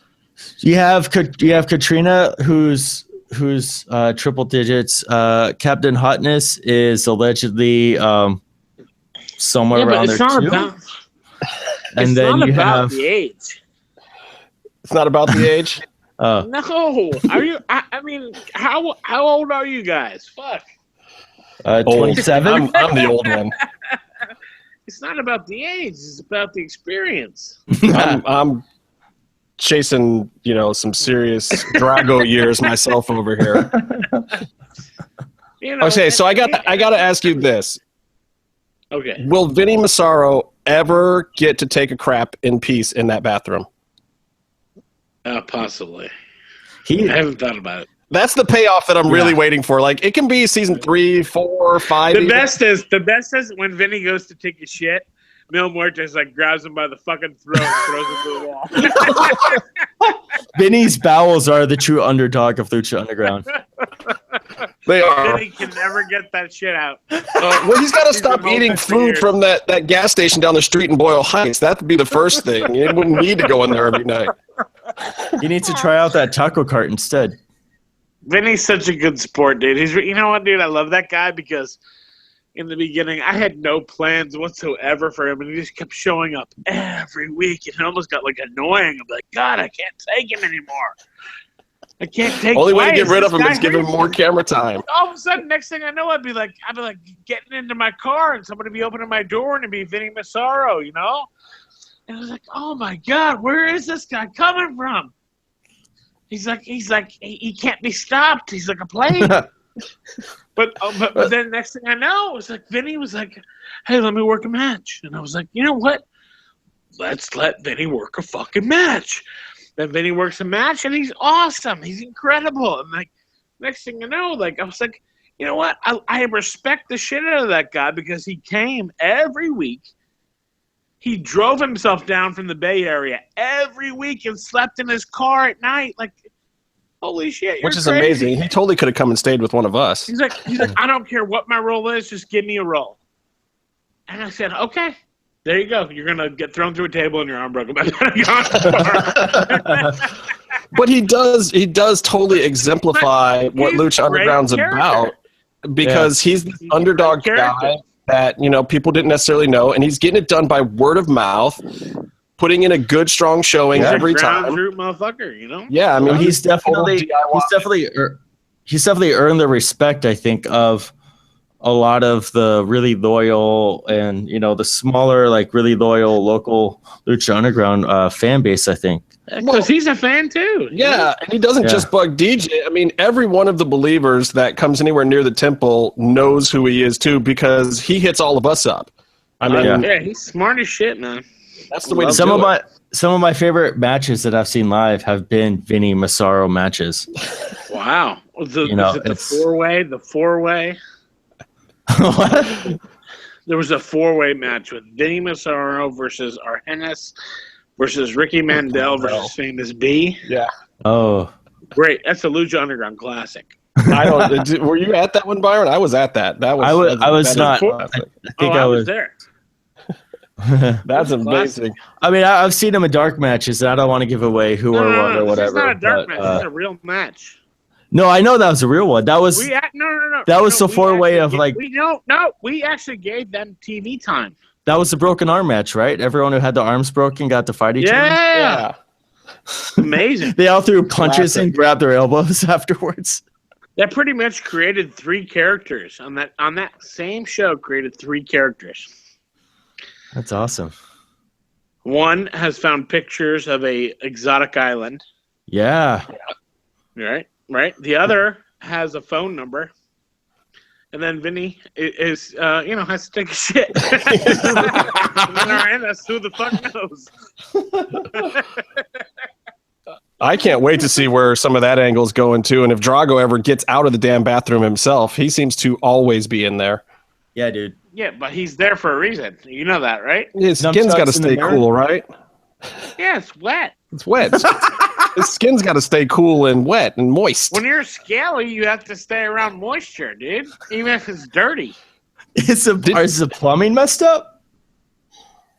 You have Katrina, who's triple digits. Captain Hotness is allegedly somewhere around there too. And then you have the age. It's not about the age. No, are you? I mean, how old are you guys? Fuck. 27. I'm the old one. It's not about the age; it's about the experience. I'm chasing, some serious Drago years myself over here. Okay, so I got to ask you this. Okay. Will Vinny Massaro ever get to take a crap in peace in that bathroom? Possibly. I haven't thought about it. That's the payoff that I'm really waiting for. Like, it can be season 3, 4, 5. The best is when Vinny goes to take a shit, Mil Muertes grabs him by the fucking throat and throws him through the wall. Vinny's bowels are the true underdog of Lucha Underground. They are. Vinny can never get that shit out. Well, he's got to stop remote eating food from that gas station down the street in Boyle Heights. That would be the first thing. He wouldn't need to go in there every night. He needs to try out that taco cart instead. Vinny's such a good sport, dude. You know what, dude? I love that guy because in the beginning, I had no plans whatsoever for him, and he just kept showing up every week, and it almost got like annoying. I'm like, God, I can't take him anymore. I can't take. Only way to get rid of him is give him more camera time. All of a sudden, next thing I know, I'd be like getting into my car, and somebody would be opening my door, and it'd be Vinny Massaro, you know. And I was like, oh my God, where is this guy coming from? He's like, he can't be stopped. He's like a plane. But then next thing I know, it was like Vinny was like, hey, let me work a match. And I was like, you know what? Let's let Vinny work a fucking match. Then Vinny works a match, and he's awesome. He's incredible. And like next thing you know, like I was like, you know what? I respect the shit out of that guy because he came every week. He drove himself down from the Bay Area every week and slept in his car at night. Like, holy shit, you're Which is crazy. amazing. He totally could have come and stayed with one of us. He's like, I don't care what my role is, just give me a role. And I said, okay, there you go. You're gonna get thrown through a table and your arm broken by the But he does totally exemplify what Lucha Underground's about, because he's the underdog guy that, you know, people didn't necessarily know, and he's getting it done by word of mouth, putting in a good, strong showing every time. Root motherfucker, you know? Yeah, I mean, he's definitely earned the respect, I think, of a lot of the really loyal and, you know, the smaller, like really loyal local Lucha Underground fan base, I think. Because he's a fan too. Yeah, and he doesn't just bug DJ. I mean, every one of the believers that comes anywhere near the temple knows who he is too, because he hits all of us up. I mean, yeah, he's smart as shit, man. That's the way to some do of it. Some of my favorite matches that I've seen live have been Vinny Massaro matches. Wow. Is it the four-way? What? There was a four-way match with Vinny Massaro versus Argenis versus Ricky Mandel versus Famous B. Yeah. Oh. Great. That's a Lucha Underground classic. I don't. Were you at that one, Byron? I was at that. That was. I was not. I think I was there. That's amazing. I mean, I've seen him in dark matches, and I don't want to give away who or what or whatever. It's not a dark match. It's a real match. No, I know that was a real one. That was no. That was the four-way of like. We actually gave them TV time. That was the broken arm match, right? Everyone who had the arms broken got to fight each other. Yeah. Amazing. They all threw punches and grabbed their elbows afterwards. That pretty much created three characters on that same show. Created three characters. That's awesome. One has found pictures of a exotic island. Yeah. Right. The other has a phone number, and then Vinny is has to take a shit. And then that's who the fuck knows. I can't wait to see where some of that angle is going to, and if Drago ever gets out of the damn bathroom himself, he seems to always be in there. Yeah, dude. Yeah, but he's there for a reason. You know that, right? His skin's got to stay cool, right? Yeah, it's wet. It's wet. His skin's got to stay cool and wet and moist. When you're scaly, you have to stay around moisture, dude. Even if it's dirty. Is the plumbing messed up?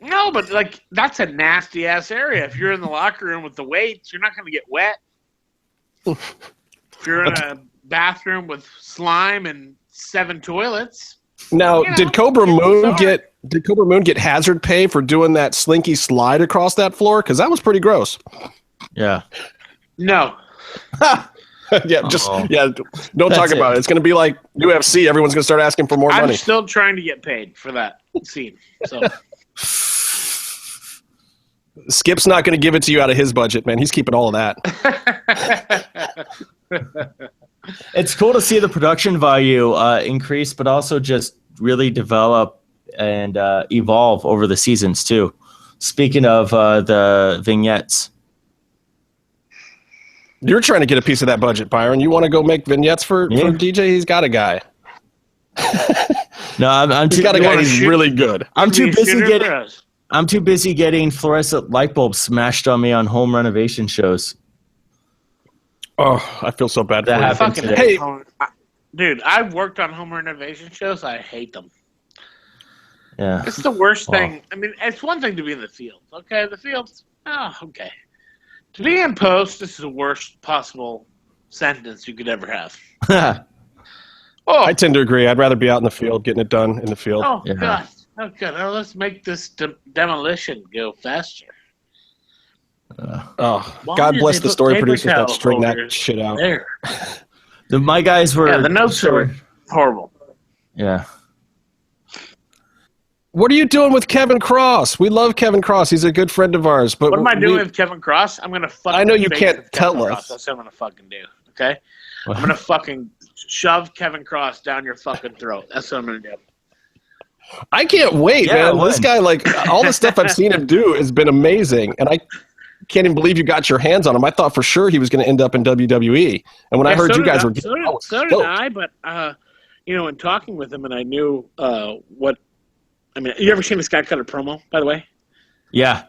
No, but like that's a nasty ass area. If you're in the locker room with the weights, you're not going to get wet. If you're in a bathroom with slime and 7 toilets. Now, did Cobra Moon get hazard pay for doing that slinky slide across that floor? Because that was pretty gross. Yeah. No. Don't talk about it. It's going to be like UFC. Everyone's going to start asking for more money. I'm still trying to get paid for that scene. So Skip's not going to give it to you out of his budget, man. He's keeping all of that. It's cool to see the production value increase, but also just really develop and evolve over the seasons too. Speaking of the vignettes. You're trying to get a piece of that budget, Byron. You want to go make vignettes for DJ? He's got a guy. No, I'm he's got a guy who's really good. I'm too busy getting fluorescent light bulbs smashed on me on home renovation shows. Oh, I feel so bad. That for happened you. today. Hey, Dude, I've worked on home renovation shows. I hate them. Yeah. It's the worst thing. I mean, it's one thing to be in the field. Okay, the field's okay. To be in post, this is the worst possible sentence you could ever have. I tend to agree. I'd rather be out in the field, getting it done in the field. Oh, God. Oh, God. Now let's make this demolition go faster. God bless the story producers that string that shit out. There. My guys were... Yeah, the notes are horrible. Yeah. What are you doing with Kevin Cross? We love Kevin Cross. He's a good friend of ours. But what am I doing with Kevin Cross? I'm going to fucking... I know you can't tell us. Cross. That's what I'm going to fucking do, okay? What? I'm going to fucking shove Kevin Cross down your fucking throat. That's what I'm going to do. I can't wait, man. This guy, like, all the stuff I've seen him do has been amazing. And I can't even believe you got your hands on him. I thought for sure he was going to end up in WWE. And when I heard you guys were... So did I, but, in talking with him, and I knew what... I mean, you ever seen this guy cut a promo, by the way? Yeah.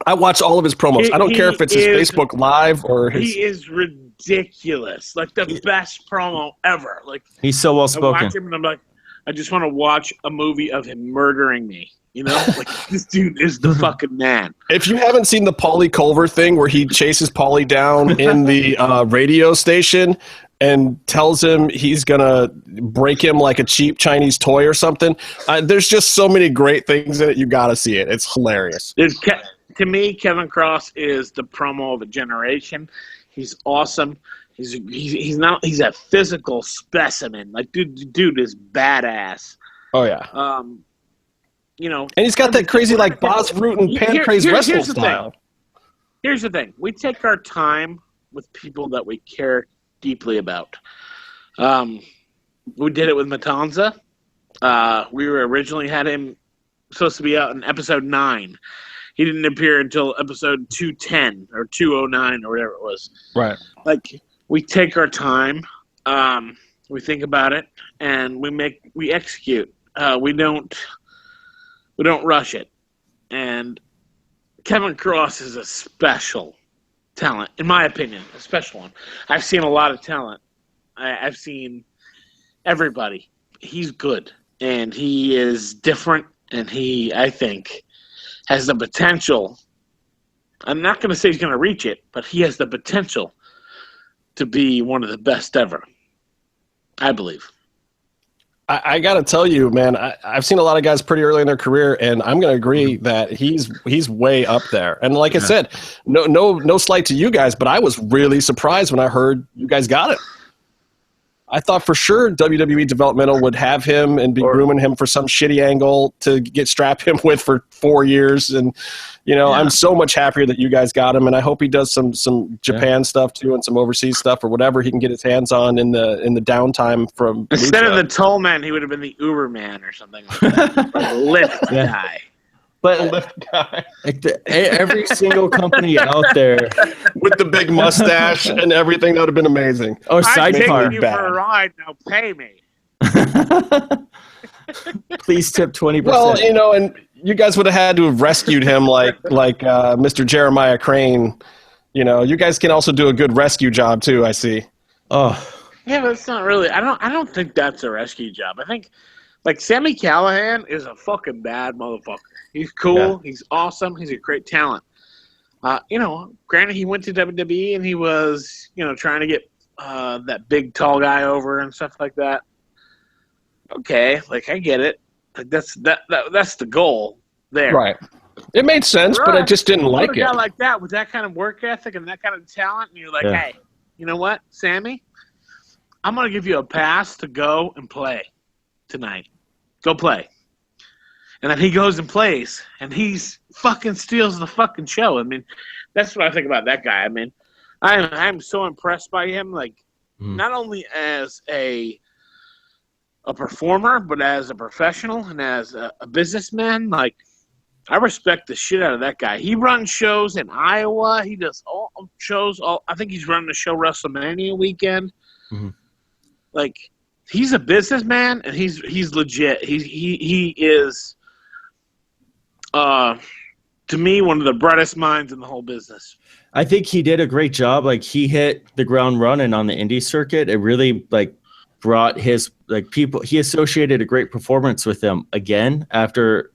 I watch all of his promos. I don't care if it's his Facebook Live or his... He is ridiculous. Like, the best promo ever. Like, he's so well-spoken. I watch him, and I'm like, I just want to watch a movie of him murdering me. You know? Like, this dude is the fucking man. If you haven't seen the Paulie Culver thing where he chases Paulie down in the radio station and tells him he's going to break him like a cheap Chinese toy or something, there's just so many great things in it. You got to see it. It's hilarious. To me, Kevin Cross is the promo of a generation. He's awesome. He's a physical specimen. Like, dude is badass. Oh, yeah. And he's got that crazy, like, Boz Root and Pancrase wrestling style. Here's the thing. We take our time with people that we care deeply about. We did it with Matanza. We were originally had him supposed to be out in episode 9. He didn't appear until episode 210 or 209 or whatever it was. Right. Like, we take our time, we think about it, and we execute. We don't rush it. And Kevin Cross is a special talent, in my opinion, a special one. I've seen a lot of talent. I've seen everybody. He's good, and he is different, and he, I think, has the potential. I'm not going to say he's going to reach it, but he has the potential to be one of the best ever, I believe. I got to tell you, man, I've seen a lot of guys pretty early in their career, and I'm going to agree that he's way up there. And like I said, no slight to you guys, but I was really surprised when I heard you guys got it. I thought for sure WWE Developmental would have him and be grooming him for some shitty angle to strap him with for 4 years. And, I'm so much happier that you guys got him. And I hope he does some Japan stuff too and some overseas stuff or whatever he can get his hands on in the downtime from Instead Lucha. of the toll man, he would have been the Uber man or something like that. Like a lift guy. But like every single company out there with the big mustache and everything, that would have been amazing. Oh, I'm sidecar. taking you for a ride. Now pay me. Please tip 20%. Well, and you guys would have had to have rescued him like Mr. Jeremiah Crane. You guys can also do a good rescue job too, I see. Oh. Yeah, but it's not really. I don't think that's a rescue job. I think like Sami Callihan is a fucking bad motherfucker. He's cool. Yeah. He's awesome. He's a great talent. Granted, he went to WWE and he was, trying to get that big tall guy over and stuff like that. Okay, like I get it. Like that's the goal there. Right. It made sense, but I just didn't like it. A guy like that with that kind of work ethic and that kind of talent, and you're like, hey, you know what, Sammy? I'm gonna give you a pass to go and play tonight. Go play. And then he goes and plays, and he's fucking steals the fucking show. I mean, that's what I think about that guy. I mean, I'm so impressed by him, like, not only as a performer, but as a professional and as a businessman. Like, I respect the shit out of that guy. He runs shows in Iowa. He does all shows. I think he's running the show WrestleMania weekend. Mm-hmm. Like, he's a businessman, and he's legit. He is, to me, one of the brightest minds in the whole business. I think he did a great job. Like, he hit the ground running on the indie circuit. It really, like, brought his people. He associated a great performance with them again after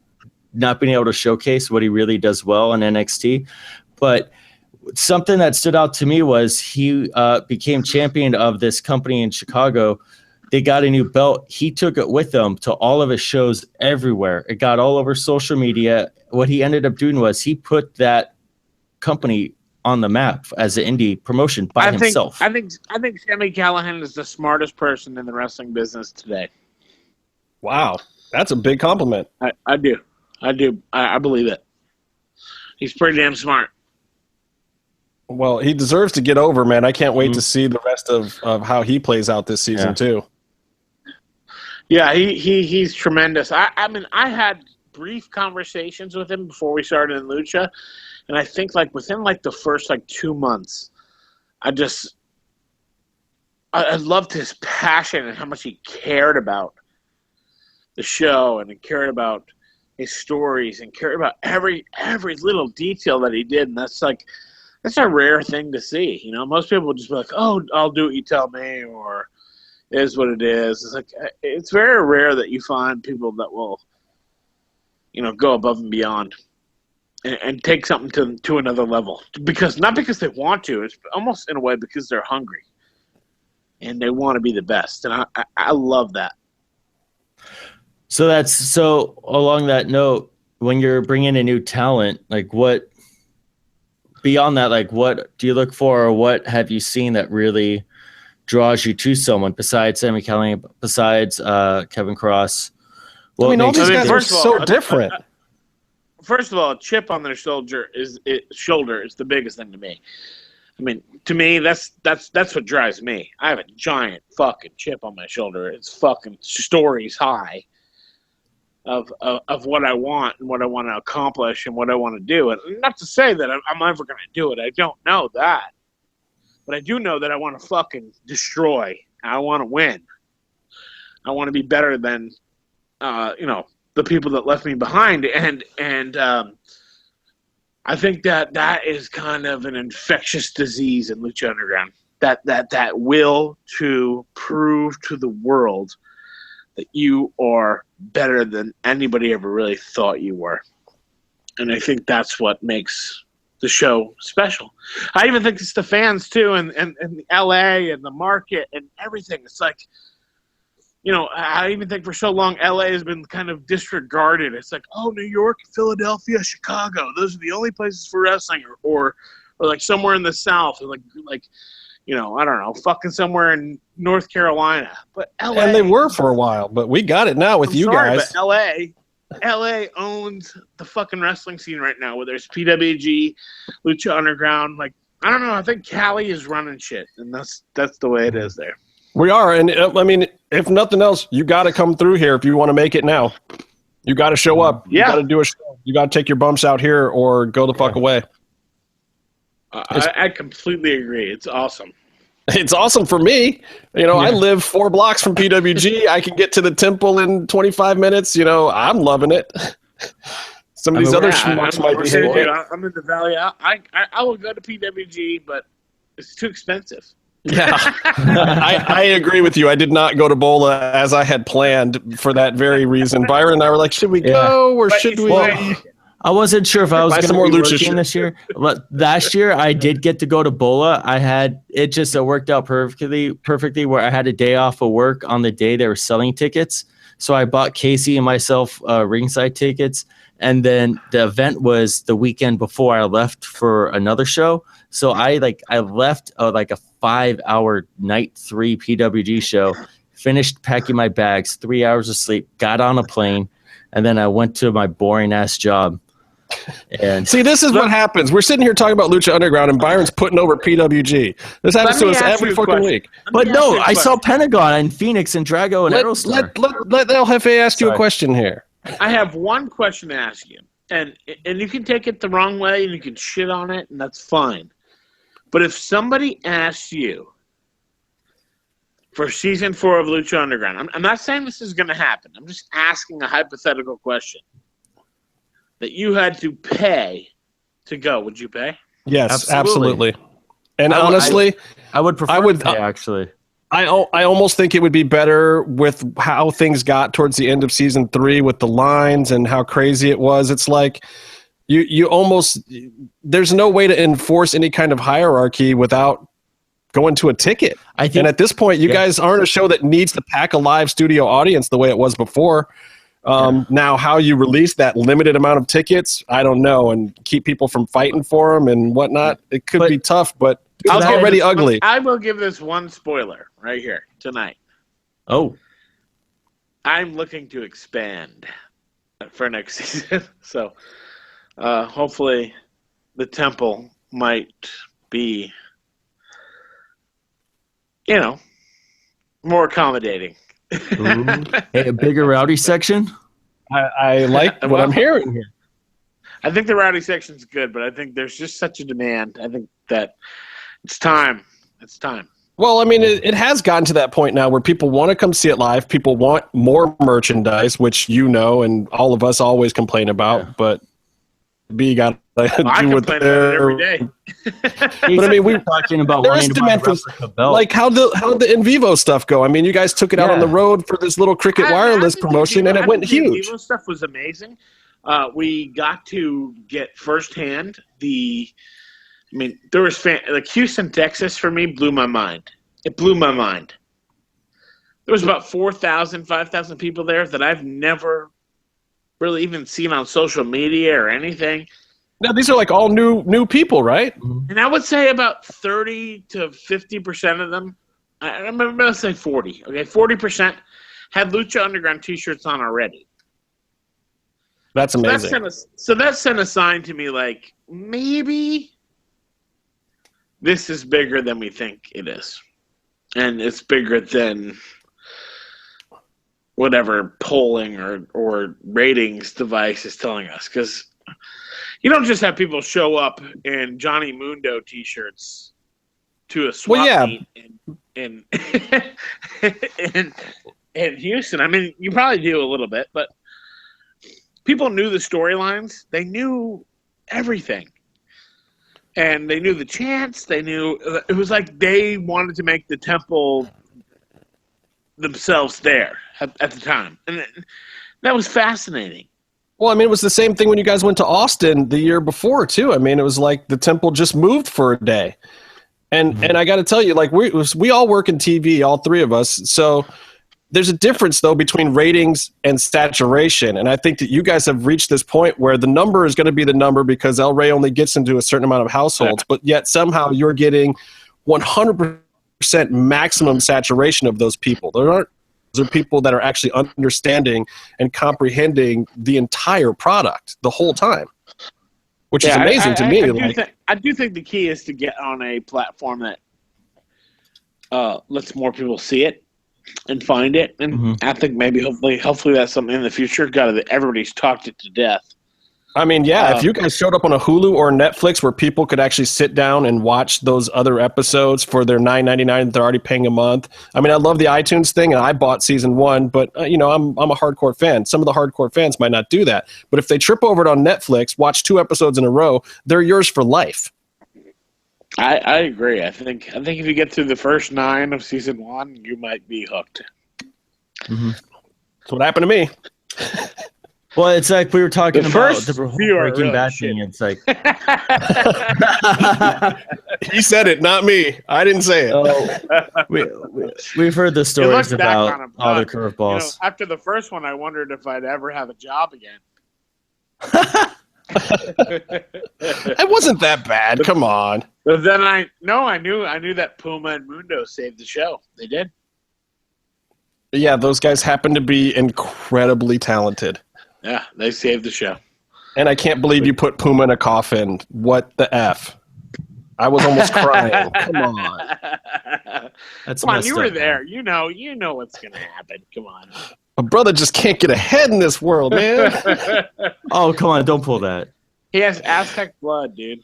not being able to showcase what he really does well in NXT. But something that stood out to me was he became champion of this company in Chicago. They got a new belt. He took it with him to all of his shows everywhere. It got all over social media. What he ended up doing was he put that company on the map as an indie promotion by himself. I think Sami Callihan is the smartest person in the wrestling business today. Wow, that's a big compliment. I do. I believe it. He's pretty damn smart. Well, he deserves to get over, man. I can't wait to see the rest of how he plays out this season too. Yeah, he's tremendous. I mean, I had brief conversations with him before we started in Lucha, and I think within the first 2 months, I loved his passion and how much he cared about the show and he cared about his stories and cared about every little detail that he did, and that's a rare thing to see. You know, most people would just be like, "Oh, I'll do what you tell me," or "It is what it is." It's very rare that you find people that will, go above and beyond and take something to another level. Not because they want to, it's almost in a way because they're hungry and they want to be the best. And I love that. So along that note, when you're bringing a new talent, what beyond that, what do you look for, or what have you seen that really draws you to someone besides Sami Callihan, besides Kevin Cross? All these guys are so different. First of all, a chip on their shoulder is the biggest thing to me. I mean, to me, that's what drives me. I have a giant fucking chip on my shoulder. It's fucking stories high of what I want and what I want to accomplish and what I want to do. And not to say that I'm ever going to do it. I don't know that. But I do know that I want to fucking destroy. I want to win. I want to be better than, the people that left me behind. And I think that is kind of an infectious disease in Lucha Underground. That will to prove to the world that you are better than anybody ever really thought you were. And I think that's what makes the show special. I even think it's the fans too, and LA and the market and everything. It's I even think for so long LA has been kind of disregarded. It's New York, Philadelphia, Chicago, those are the only places for wrestling, or somewhere in the South, or I don't know, fucking somewhere in North Carolina. But LA, and they were for a while, but we got it now with you guys. But LA owns the fucking wrestling scene right now, whether it's PWG, Lucha Underground. I don't know. I think Cali is running shit, and that's the way it is there. We are, and I mean, if nothing else, you got to come through here if you want to make it now. You got to show up. Yeah. You got to do a show. You got to take your bumps out here or go the fuck away. I completely agree. It's awesome. It's awesome for me. I live 4 blocks from PWG. I can get to the temple in 25 minutes. I'm loving it. Some of these other schmucks might be hating. I'm in the valley. I will go to PWG, but it's too expensive. Yeah, I agree with you. I did not go to Bola as I had planned for that very reason. Byron and I were like, should we go or should we? I wasn't sure if I was going to be Lucha working this year. Last year, I did get to go to Bola. It worked out perfectly where I had a day off of work on the day they were selling tickets. So I bought Casey and myself ringside tickets. And then the event was the weekend before I left for another show. So I left a 5-hour night 3 PWG show, finished packing my bags, 3 hours of sleep, got on a plane, and then I went to my boring ass job. And see, this is what happens. We're sitting here talking about Lucha Underground, and Byron's putting over PWG. This happens to us every fucking week. But no, I saw Pentagon and Phoenix and Drago and Aerostar. Let El Jefe ask you a question here. I have one question to ask you, and you can take it the wrong way, and you can shit on it, and that's fine. But if somebody asks you for season 4 of Lucha Underground, I'm not saying this is going to happen. I'm just asking a hypothetical question. That you had to pay to go, would you pay? Yes, absolutely. And honestly, I would prefer to pay, actually. I almost think it would be better with how things got towards the end of season 3 with the lines and how crazy it was. It's like you almost, there's no way to enforce any kind of hierarchy without going to a ticket. And at this point, you guys aren't a show that needs to pack a live studio audience the way it was before. Now, how you release that limited amount of tickets, I don't know, and keep people from fighting for them and whatnot. It could be tough, but it's already ugly. I will give this one spoiler right here tonight. Oh. I'm looking to expand for next season. So hopefully the temple might be, more accommodating. Hey, a bigger rowdy section? I like what I'm hearing here. I think the rowdy section's good, but I think there's just such a demand. I think that it's time. It's time. Well, I mean, it has gotten to that point now where people want to come see it live. People want more merchandise, which and all of us always complain about. Yeah. But B got to do what they're every day. But I mean, we're talking about wanting to buy a replica belt. Like how the in vivo stuff go. I mean, you guys took it out on the road for this little Cricket Wireless promotion, and it went huge. The in vivo stuff was amazing. We got to get firsthand there was like Houston, Texas for me blew my mind. It blew my mind. There was about 4,000, 5,000 people there that I've never really even seen on social media or anything. No, these are like all new people, right? And I would say about 30 to 50% of them, I'm going to say 40. Okay, 40% had Lucha Underground T-shirts on already. That's amazing. So that sent a sign to me like, maybe this is bigger than we think it is. And it's bigger than whatever polling or ratings device is telling us. Because you don't just have people show up in Johnny Mundo T-shirts to a swap meet in Houston. I mean, you probably do a little bit, but people knew the storylines. They knew everything. And they knew the chants. They knew it was like they wanted to make the temple themselves there at the time. And that was fascinating. Well, I mean, it was the same thing when you guys went to Austin the year before, too. I mean, it was like the temple just moved for a day. And I got to tell you, like, we all work in TV, all three of us. So there's a difference, though, between ratings and saturation. And I think that you guys have reached this point where the number is going to be the number because El Rey only gets into a certain amount of households, but yet somehow you're getting 100% maximum saturation of those people. Those are people that are actually understanding and comprehending the entire product the whole time, which is amazing to me. I do think the key is to get on a platform that lets more people see it and find it. And I think maybe hopefully that's something in the future. Everybody's talked it to death. I mean, if you guys showed up on a Hulu or Netflix where people could actually sit down and watch those other episodes for their $9.99, they're already paying a month. I mean, I love the iTunes thing, and I bought season 1, but I'm a hardcore fan. Some of the hardcore fans might not do that, but if they trip over it on Netflix, watch 2 episodes in a row, they're yours for life. I agree. I think if you get through the first 9 of season 1, you might be hooked. That's what happened to me. Well, it's like we were talking about the Breaking Bad thing. It's like he said it, not me. I didn't say it. We've heard the stories about all the curveballs. After the first one, I wondered if I'd ever have a job again. It wasn't that bad. Come on. But then I knew that Puma and Mundo saved the show. They did. Yeah, those guys happen to be incredibly talented. Yeah, they saved the show. And I can't believe you put Puma in a coffin. What the F? I was almost crying. Come on. Come on, you were there. You know what's going to happen. Come on. A brother just can't get ahead in this world, man. Oh, come on. Don't pull that. He has Aztec blood, dude.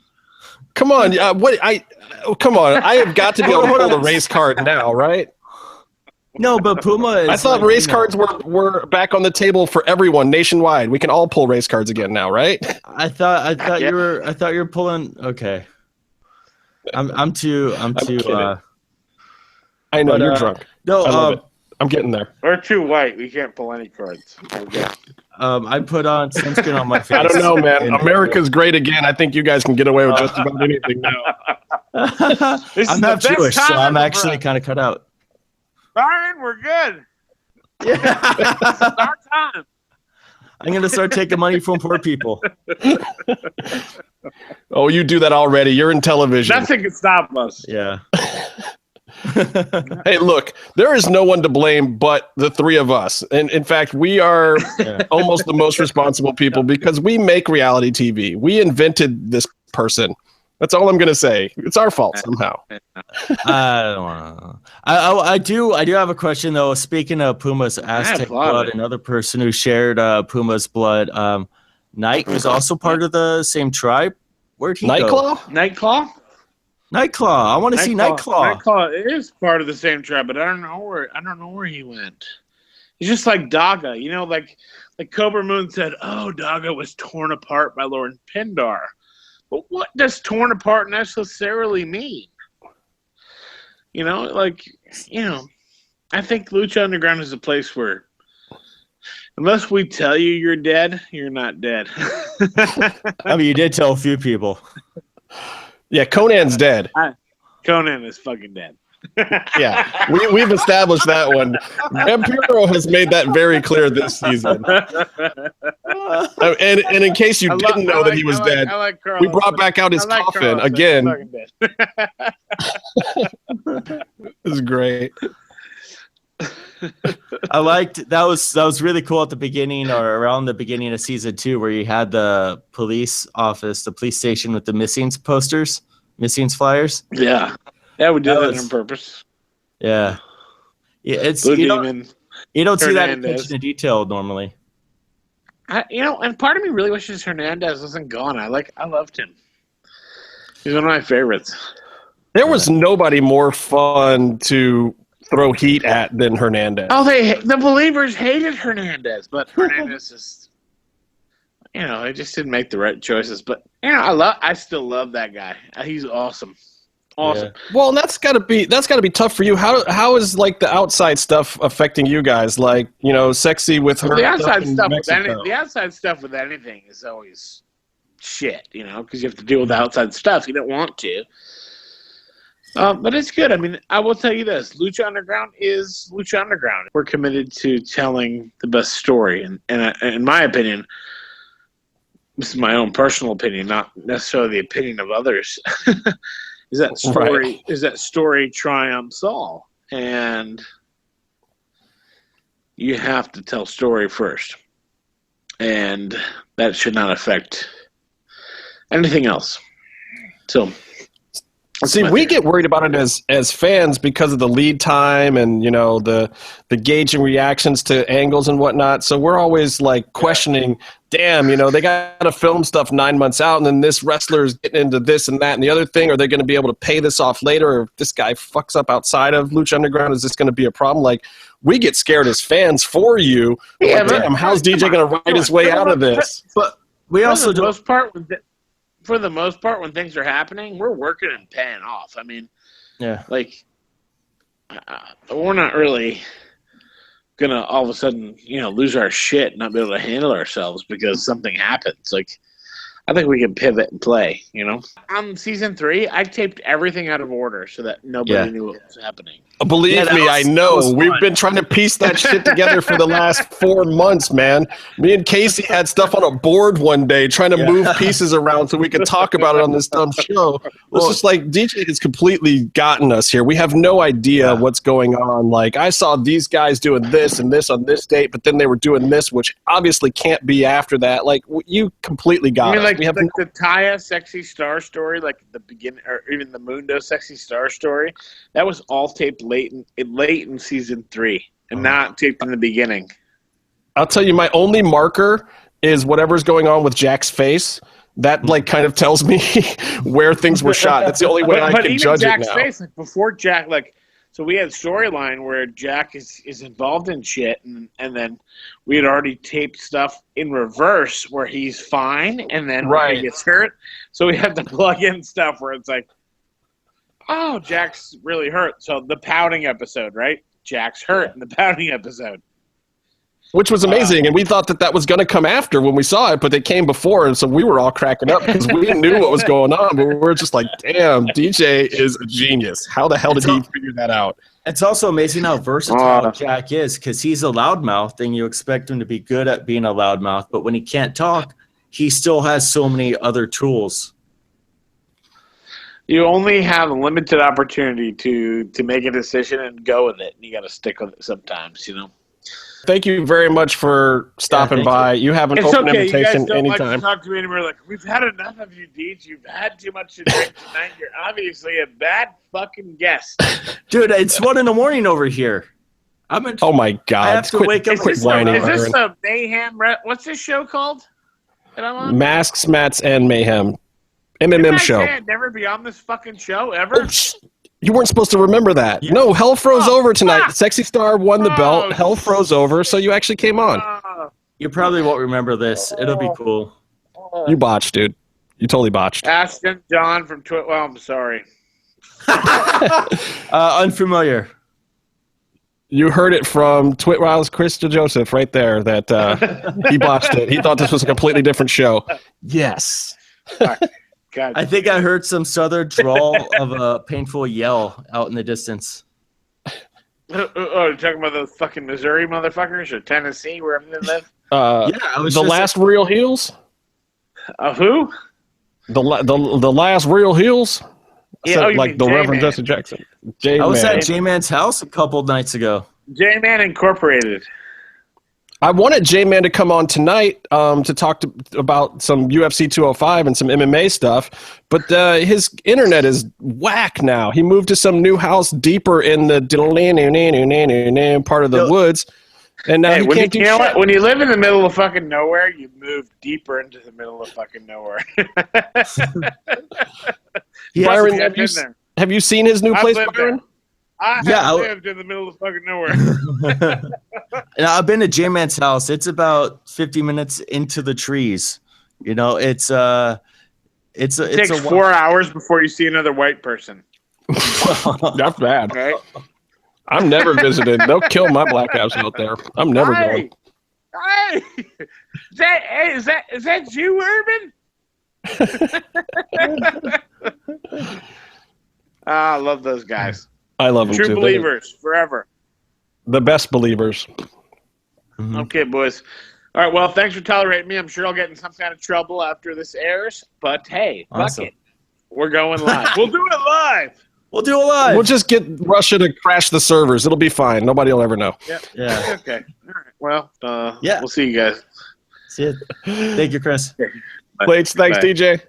Come on. Come on. I have got to be able to pull the race card now, right? No, but Puma is... I thought race cards were back on the table for everyone nationwide. We can all pull race cards again now, right? I thought you were pulling... Okay. I'm too I know But, you're drunk. No, I love it. I'm getting there. We're too white. We can't pull any cards. Okay. I put on sunscreen on my face. I don't know, man. And- America's great again. I think you guys can get away with just about anything now. I'm not Jewish, so I'm actually kind of cut out. Ryan, we're good. Yeah. It's our time. I'm going to start taking money from poor people. Oh, you do that already. You're in television. Nothing can stop us. Yeah. Hey, look, there is no one to blame but the three of us. And in fact, we are almost the most responsible people because we make reality TV. We invented this person. That's all I'm going to say. It's our fault somehow. I don't want to. I do have a question, though. Speaking of Puma's Aztec blood, another person who shared Puma's blood, Knight was also part of the same tribe. Where'd he go? Nightclaw? Nightclaw. I want to see Nightclaw. Nightclaw is part of the same tribe, but I don't know where he went. He's just like Daga, you know, like Cobra Moon said, oh, Daga was torn apart by Lord Pindar. But what does torn apart necessarily mean? You know, I think Lucha Underground is a place where unless we tell you you're dead, you're not dead. I mean, you did tell a few people. Yeah, Conan's dead. Conan is fucking dead. Yeah, we've established that one. Vampiro has made that very clear this season. And in case you didn't know that he was dead, we brought back out his coffin again. This is great. I liked that was really cool at the beginning or around the beginning of season 2 where you had the police station with the missings flyers. Yeah, we did that on purpose. Yeah, it's Blue you Demon, don't see that Hernandez. attention to detail normally. And part of me really wishes Hernandez wasn't gone. I loved him. He's one of my favorites. There was nobody more fun to throw heat at than Hernandez. Oh, the believers hated Hernandez, but Hernandez just, he just didn't make the right choices. But I still love that guy. He's awesome. Awesome. Yeah. Well, and that's gotta be tough for you. How is like the outside stuff affecting you guys? Like, sexy with her. The outside stuff with anything is always shit, because you have to deal with the outside stuff. You don't want to. But it's good. I mean, I will tell you this. Lucha Underground is Lucha Underground. We're committed to telling the best story. And in my opinion, this is my own personal opinion, not necessarily the opinion of others, is that story triumphs all. And you have to tell story first. And that should not affect anything else. So... See, we get worried about it as fans because of the lead time and the gauging reactions to angles and whatnot. So we're always like questioning, damn, they got to film stuff 9 months out, and then this wrestler is getting into this and that and the other thing. Are they going to be able to pay this off later? Or if this guy fucks up outside of Lucha Underground, is this going to be a problem? Like, we get scared as fans for you. Yeah, like, damn, how's DJ going to write his way out of this? But we also do. For the most part, when things are happening, we're working and paying off. I mean, we're not really gonna all of a sudden, lose our shit and not be able to handle ourselves because something happens. Like, I think we can pivot and play. On season 3, I taped everything out of order so that nobody knew what was happening. Believe me, I know. We've been trying to piece that shit together for the last 4 months, man. Me and Casey had stuff on a board one day trying to move pieces around so we could talk about it on this dumb show. It's just like DJ has completely gotten us here. We have no idea what's going on. Like, I saw these guys doing this and this on this date, but then they were doing this, which obviously can't be after that. Like, you completely got us. Like the Taya Sexy Star story, like the beginning, or even the Mundo Sexy Star story, that was all taped late in season 3 and not taped in the beginning. I'll tell you, my only marker is whatever's going on with Jack's face. That kind of tells me where things were shot. That's the only way I can judge Jack's it now. face, before Jack, so we had storyline where Jack is involved in shit, and then we had already taped stuff in reverse where he's fine, and then he gets hurt. So we have to plug in stuff where it's like, oh, Jack's really hurt. So the pouting episode, right? Jack's hurt in the pouting episode. Which was amazing, and we thought that was going to come after when we saw it, but they came before, and so we were all cracking up because we knew what was going on, but we were just like, damn, DJ is a genius. How the hell did he figure that out? It's also amazing how versatile Jack is, because he's a loudmouth, and you expect him to be good at being a loudmouth, but when he can't talk, he still has so many other tools. You only have a limited opportunity to make a decision and go with it, and you got to stick with it sometimes, you know? Thank you very much for stopping by. You have an open invitation you guys don't anytime. Like to talk to me anymore. Like, we've had enough of you, Deej. You've had too much to drink tonight. You're obviously a bad fucking guest. Dude, it's 1 a.m. over here. Oh my God! I have to wake up. Quit whining. Is this a mayhem? What's this show called that I'm on? Masks, Mats, and Mayhem. MMM show. I'd never be on this fucking show ever. You weren't supposed to remember that. Yeah. No, Hell froze over tonight. Fuck. Sexy Star won the belt. Hell froze over, so you actually came on. You probably won't remember this. It'll be cool. You botched, dude. You totally botched. Ashton John from Twitch. Well, I'm sorry. Unfamiliar. You heard it from Twitwild's Chris DeJoseph right there that he botched it. He thought this was a completely different show. Yes. God. I think I heard some southern drawl of a painful yell out in the distance. Oh, you're talking about those fucking Missouri motherfuckers or Tennessee, wherever they live? I was the last real heels. Who? The last real heels. Yeah, like the Reverend Jesse Jackson. I was at J-Man's house a couple nights ago. J-Man Incorporated. I wanted J-Man to come on tonight to talk about some UFC 205 and some MMA stuff, but his internet is whack now. He moved to some new house deeper in the part of the woods, and now he can't do shit. What? When you live in the middle of fucking nowhere, you move deeper into the middle of fucking nowhere. Byron, have you seen his new place, Byron? I lived in the middle of fucking nowhere. And I've been to J-Man's house. It's about 50 minutes into the trees. You know, it takes 4 hours before you see another white person. That's bad. Right? I'm never visited. They'll kill my black house out there. I'm never going. Hey, is that you, Urban? I love those guys. I love them too. True believers forever. The best believers. Mm-hmm. Okay, boys. All right, well, thanks for tolerating me. I'm sure I'll get in some kind of trouble after this airs, but hey, fuck it. We're going live. We'll do it live. We'll just get Russia to crash the servers. It'll be fine. Nobody will ever know. Yeah. Okay. All right. Well, we'll see you guys. See you. Thank you, Chris. Plates. Thanks, DJ.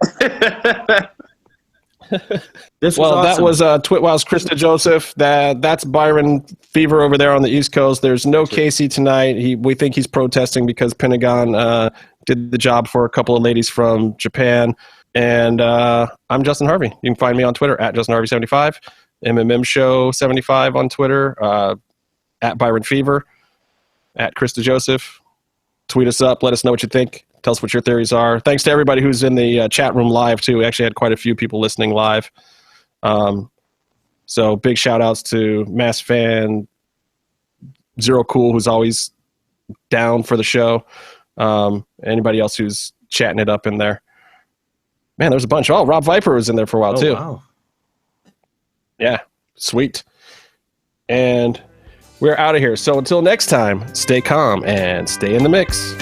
That was Twitwow's Chris DeJoseph. That's Byron Fever over there on the East Coast. There's no Casey tonight. We think he's protesting because Pentagon did the job for a couple of ladies from Japan. And I'm Justin Harvey. You can find me on Twitter at JustinHarvey75, MMM Show 75 on Twitter, at Byron Fever, at Chris DeJoseph. Tweet us up. Let us know what you think. Tell us what your theories are. Thanks to everybody who's in the chat room live, too. We actually had quite a few people listening live. So big shout-outs to Mass Fan, Zero Cool, who's always down for the show. Anybody else who's chatting it up in there. Man, there's a bunch. Oh, Rob Viper was in there for a while, too. Wow. Yeah, sweet. And we're out of here. So until next time, stay calm and stay in the mix.